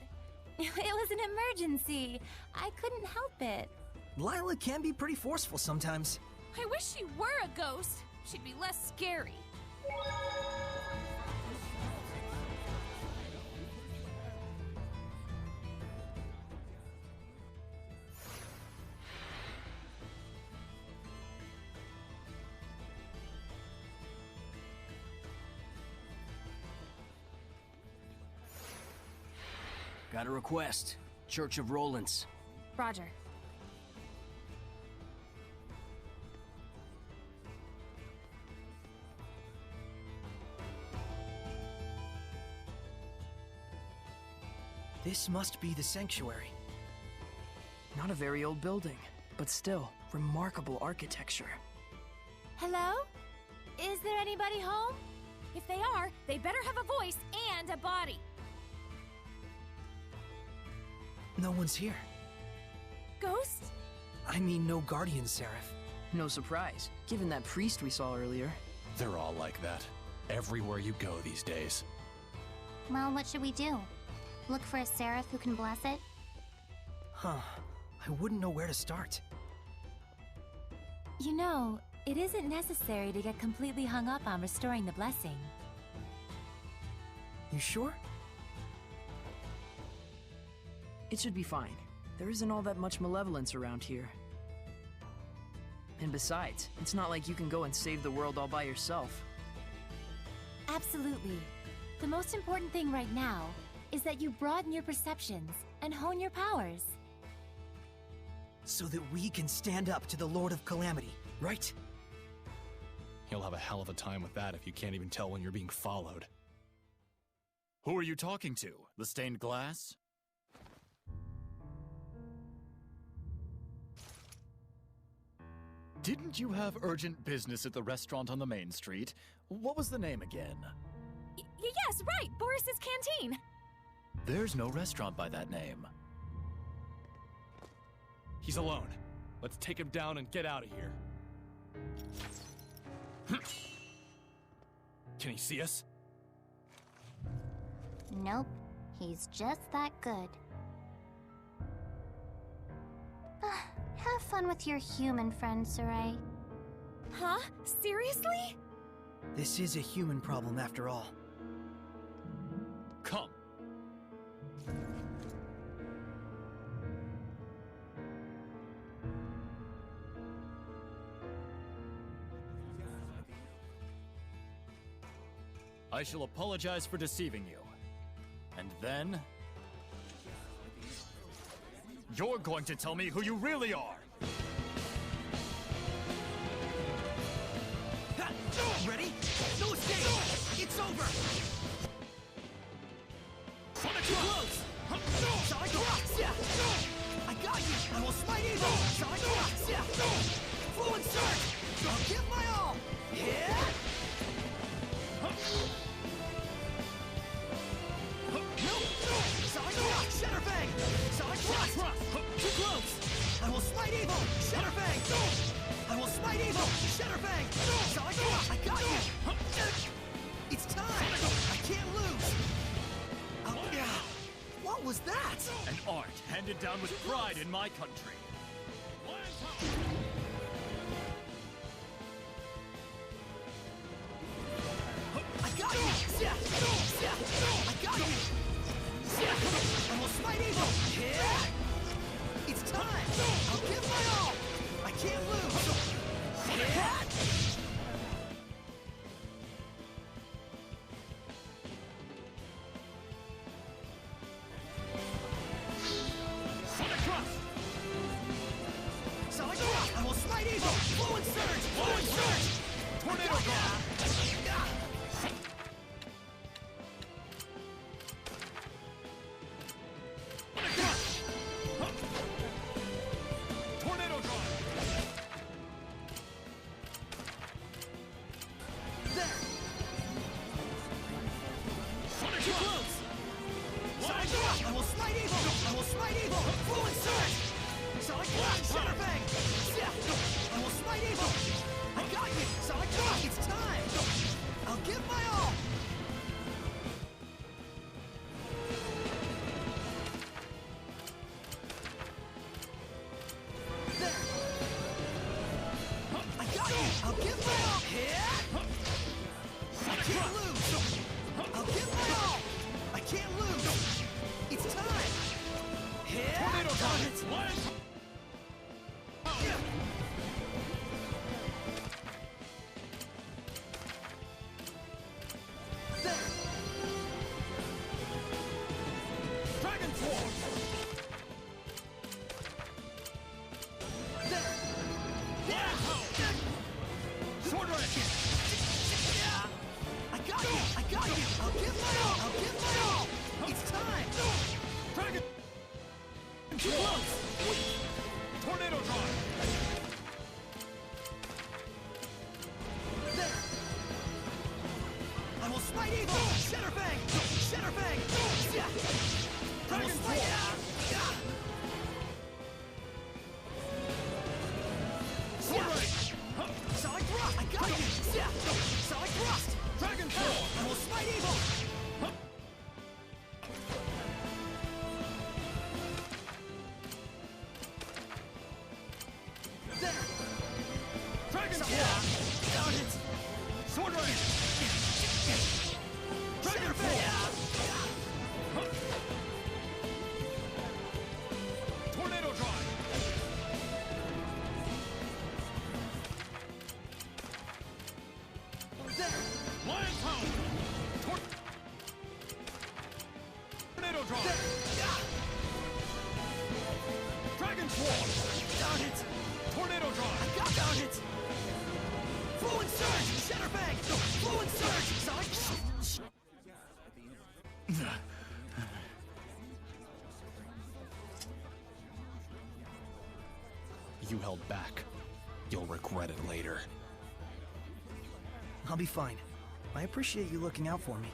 It was an emergency. I couldn't help it. Lila can be pretty forceful sometimes. I wish she were a ghost. She'd be less scary. Got a request. Church of Rollins. Roger. This must be the sanctuary. Not a very old building, but still, remarkable architecture. Hello? Is there anybody home? If they are, they better have a voice and a body. No one's here. Ghost? I mean, no guardian seraph. No surprise, given that priest we saw earlier. They're all like that. Everywhere you go these days. Well, what should we do? Look for a seraph who can bless it? Huh. I wouldn't know where to start. You know, it isn't necessary to get completely hung up on restoring the blessing. You sure? It should be fine. There isn't all that much malevolence around here. And besides, it's not like you can go and save the world all by yourself. Absolutely. The most important thing right now is that you broaden your perceptions and hone your powers. So that we can stand up to the Lord of Calamity, right? You'll have a hell of a time with that if you can't even tell when you're being followed. Who are you talking to? The stained glass? Didn't you have urgent business at the restaurant on the main street? What was the name again? Yes, right! Boris's Canteen! There's no restaurant by that name. He's alone. Let's take him down and get out of here. Can he see us? Nope. He's just that good. Have fun with your human friend, Sarai. Huh? Seriously? This is a human problem after all. Come. I shall apologize for deceiving you. And then... you're going to tell me who you really are! Ready? No escape! It's over! Too close! Sonic rocks! Yeah! I got you! I will smite evil! Sonic rocks! Yeah! Fluid surge! I'll give my all! Yeah! Nope! Sonic rock! Shatterfang! Sonic rock! Too close! I will smite evil! Shatterfang! I will smite evil! Shatterfang! Sonic rock! I got you! It's time! I can't lose! What was that? An art handed down with pride in my country. I got you! Yeah! I got you! Yeah! I will smite evil! Yeah! It's time! I'll give my all! I can't lose! Yeah! Tornado Drop! Tornado Drop! There! Sonic too close! Sonic Drop! I will smite evil! I will smite evil! Fluent Surge! Sonic Drop! Shadowfang! I will smite evil! I got you! Sonic Drop! It's time! I'll give my all! There! I got you! I'll give my all! I can't lose! I'll give my all! I can't lose! It's time! Tornado Drop! There! Dragon Sword! There! Sword Wrench! I got you! I got you! I'll give my all! I'll give my all! It's time! Dragon Too close! Tornado Drop! There! I will smite evil! Shadowfang! Shadowfang! I will smite Sword Wrench! Sonic Thrust! I got you! Sonic Thrust! Dragon Sword! I will smite evil! There! Dragon Got Sword! it! Sword Wrench! Dragon Sword! Tornado Drive! There! Lion Pound! Tornado Drive! Dragon Sword! Got it! Tornado Drive! Got it! Fluent Surge! Shadowfang! Fluent Surge! Sonic... You held back. You'll regret it later. I'll be fine. I appreciate you looking out for me.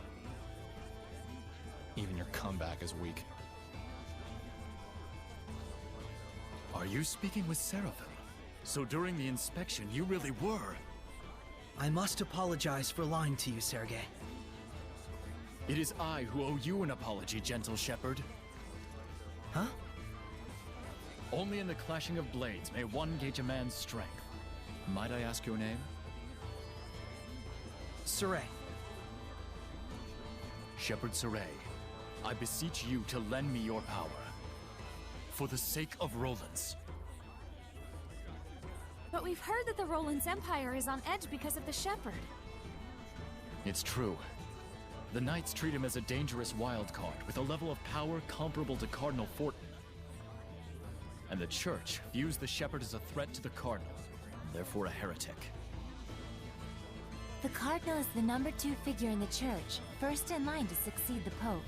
Even your comeback is weak. Are you speaking with Seraphim? So during the inspection, you really were. I must apologize for lying to you, Sergei. It is I who owe you an apology, gentle shepherd. Huh? Only in the clashing of blades may one gauge a man's strength. Might I ask your name? Saray. Shepherd Saray, I beseech you to lend me your power. For the sake of Roland's. But we've heard that the Roland's Empire is on edge because of the Shepherd. It's true. The Knights treat him as a dangerous wild card with a level of power comparable to Cardinal Fortin. And the Church views the Shepherd as a threat to the Cardinal, and therefore a heretic. The Cardinal is the number 2 figure in the Church, first in line to succeed the Pope.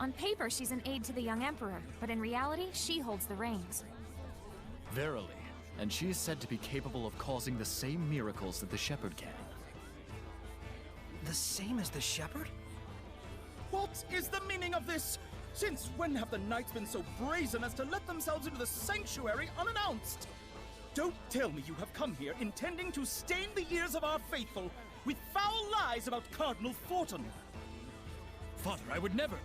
On paper, she's an aide to the young Emperor, but in reality, she holds the reins. Verily, and she is said to be capable of causing the same miracles that the Shepherd can. The same as the Shepherd? What is the meaning of this? Since when have the Knights been so brazen as to let themselves into the sanctuary unannounced? Don't tell me you have come here intending to stain the ears of our faithful with foul lies about Cardinal Fortin. Father, I would never...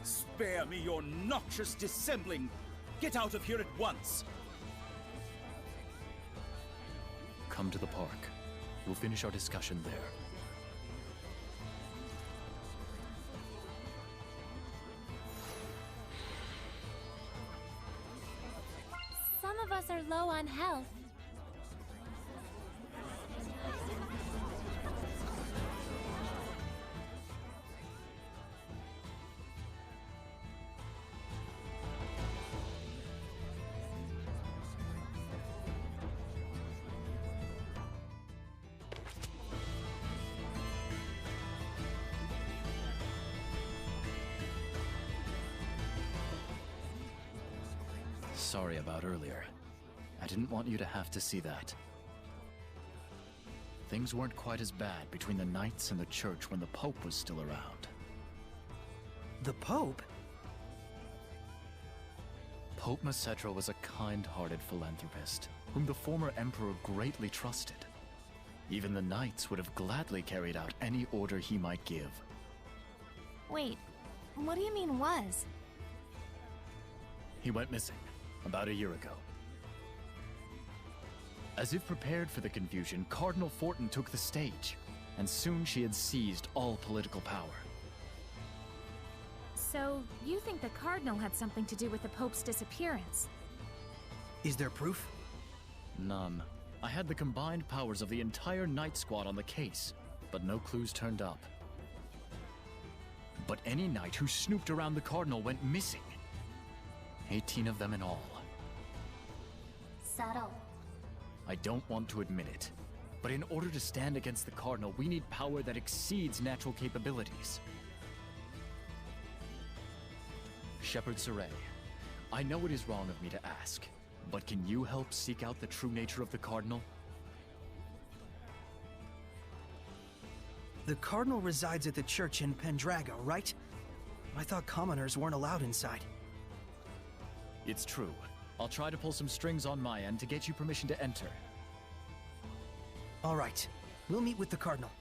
Spare me your noxious dissembling. Get out of here at once. Come to the park. We'll finish our discussion there. Some of us are low on health. sorry about earlier. I didn't want you to have to see that. Things weren't quite as bad between the Knights and the Church when the Pope was still around. The Pope? Pope Macetra was a kind-hearted philanthropist, whom the former Emperor greatly trusted. Even the Knights would have gladly carried out any order he might give. Wait, what do you mean was? He went missing about a year ago. As if prepared for the confusion, Cardinal Fortin took the stage, and soon she had seized all political power. So, you think the Cardinal had something to do with the Pope's disappearance? Is there proof? None. I had the combined powers of the entire Knight Squad on the case, but no clues turned up. But any knight who snooped around the Cardinal went missing. 18 of them in all. Subtle. I don't want to admit it, but in order to stand against the Cardinal, we need power that exceeds natural capabilities. Shepherd Saray, I know it is wrong of me to ask, but can you help seek out the true nature of the Cardinal? The Cardinal resides at the church in Pendrago, right? I thought commoners weren't allowed inside. It's true. I'll try to pull some strings on my end to get you permission to enter. All right. We'll meet with the Cardinal.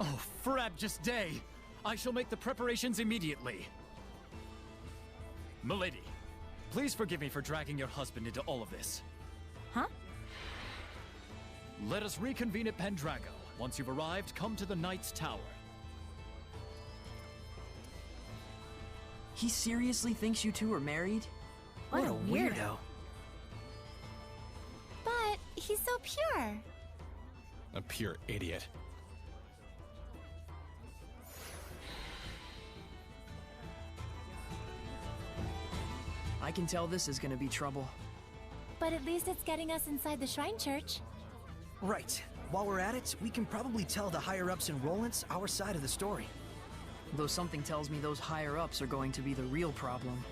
Oh, Frabjous day! I shall make the preparations immediately. Milady, please forgive me for dragging your husband into all of this. Huh? Let us reconvene at Pendrago. Once you've arrived, come to the Knight's Tower. He seriously thinks you two are married? What a weirdo. But he's so pure. A pure idiot. I can tell this is gonna be trouble. But at least it's getting us inside the Shrine Church. Right. While we're at it, we can probably tell the higher-ups in Rollins our side of the story. Though something tells me those higher-ups are going to be the real problem.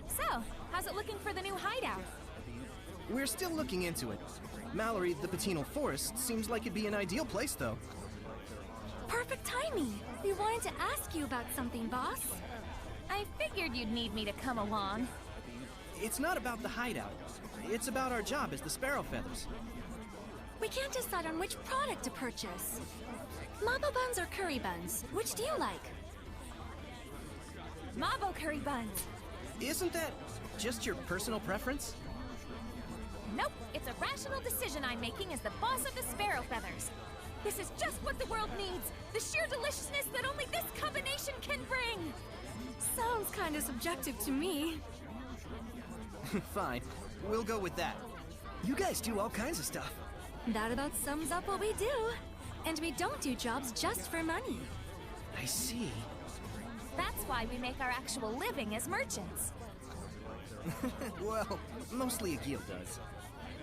So, how's it looking for the new hideout? We're still looking into it. Mallory, the Patinal Forest, seems like it'd be an ideal place, though. Perfect timing. We wanted to ask you about something, boss. I figured you'd need me to come along. It's not about the hideout. It's about our job as the Sparrow Feathers. We can't decide on which product to purchase. Mabo buns or curry buns? Which do you like? Mabo curry buns. Isn't that just your personal preference? Nope, it's a rational decision I'm making as the boss of the Sparrow Feathers. This is just what the world needs. The sheer deliciousness that only this combination can bring. Sounds kind of subjective to me. Fine. We'll go with that. You guys do all kinds of stuff. That about sums up what we do. And we don't do jobs just for money. I see. That's why we make our actual living as merchants. Well, mostly Agil does.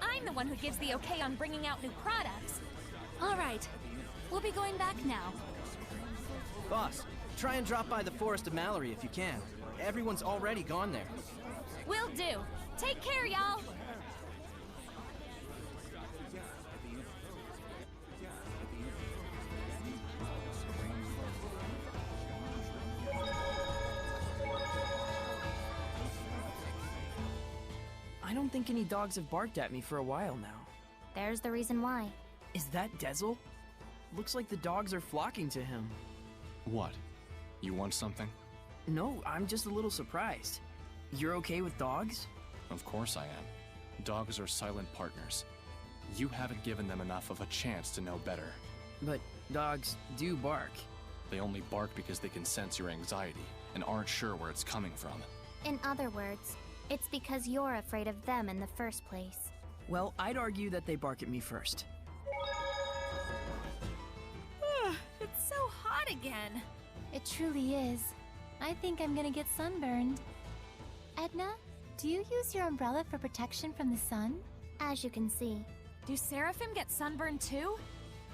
I'm the one who gives the okay on bringing out new products. All right. We'll be going back now. Boss, try and drop by the Forest of Mallory if you can. Everyone's already gone there. Will do. Take care, y'all. I don't think any dogs have barked at me for a while now. There's the reason why. Is that Dezel? Looks like the dogs are flocking to him. What? You want something? No, I'm just a little surprised. You're okay with dogs? Of course I am. Dogs are silent partners. You haven't given them enough of a chance to know better. But dogs do bark. They only bark because they can sense your anxiety and aren't sure where it's coming from. In other words, it's because you're afraid of them in the first place. Well, I'd argue that they bark at me first. It's so hot again. It truly is. I think I'm gonna get sunburned. Edna, do you use your umbrella for protection from the sun? As you can see. Do Seraphim get sunburned too?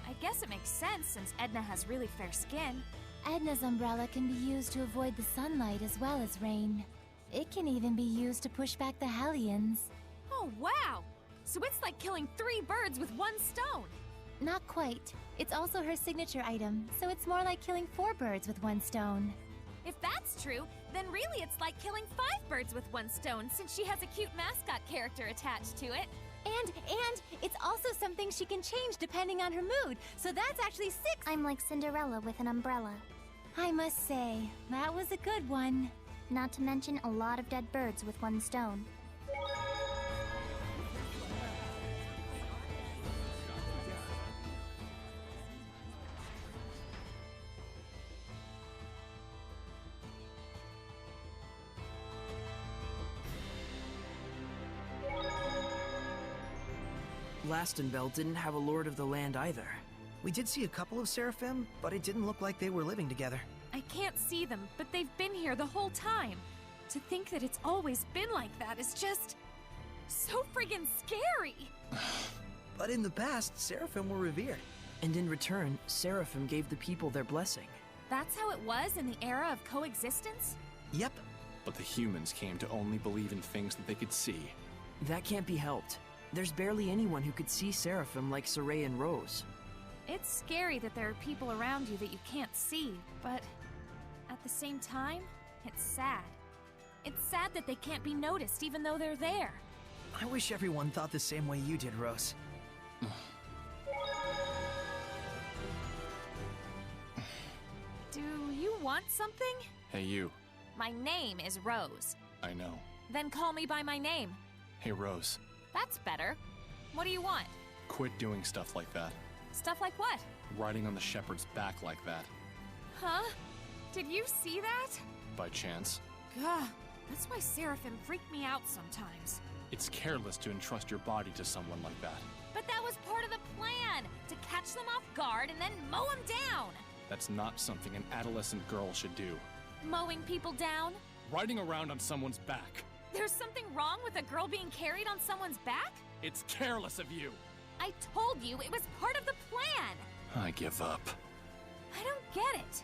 I I guess it makes sense since Edna has really fair skin. Edna's umbrella can be used to avoid the sunlight as well as rain. It can even be used to push back the Hellions. Oh, wow! So it's like killing 3 birds with 1 stone! Not quite. It's also her signature item, so it's more like killing 4 birds with 1 stone. If that's true, then really it's like killing 5 birds with 1 stone since she has a cute mascot character attached to it. And it's also something she can change depending on her mood, so that's actually 6. I'm like Cinderella with an umbrella. I must say, that was a good one. Not to mention a lot of dead birds with 1 stone. Glastonbell didn't have a Lord of the Land either. We did see a couple of Seraphim, but it didn't look like they were living together. I can't see them, but they've been here the whole time. To think that it's always been like that is just... so friggin' scary! But in the past, Seraphim were revered. And in return, Seraphim gave the people their blessing. That's how it was in the era of coexistence? Yep. But the humans came to only believe in things that they could see. That can't be helped. There's barely anyone who could see Seraphim like Saray and Rose. It's scary that there are people around you that you can't see, but at the same time, it's sad. It's sad that they can't be noticed even though they're there. I wish everyone thought the same way you did, Rose. Do you want something? Hey, you. My name is Rose. I know. Then call me by my name. Hey, Rose. That's better. What do you want? Quit doing stuff like that. Stuff like what? Riding on the shepherd's back like that. Huh? Did you see that? By chance. Gah, that's why Seraphim freak me out sometimes. It's careless to entrust your body to someone like that. But that was part of the plan! To catch them off guard and then mow them down! That's not something an adolescent girl should do. Mowing people down? Riding around on someone's back. There's something wrong with a girl being carried on someone's back? It's careless of you! I told you it was part of the plan! I give up. I don't get it.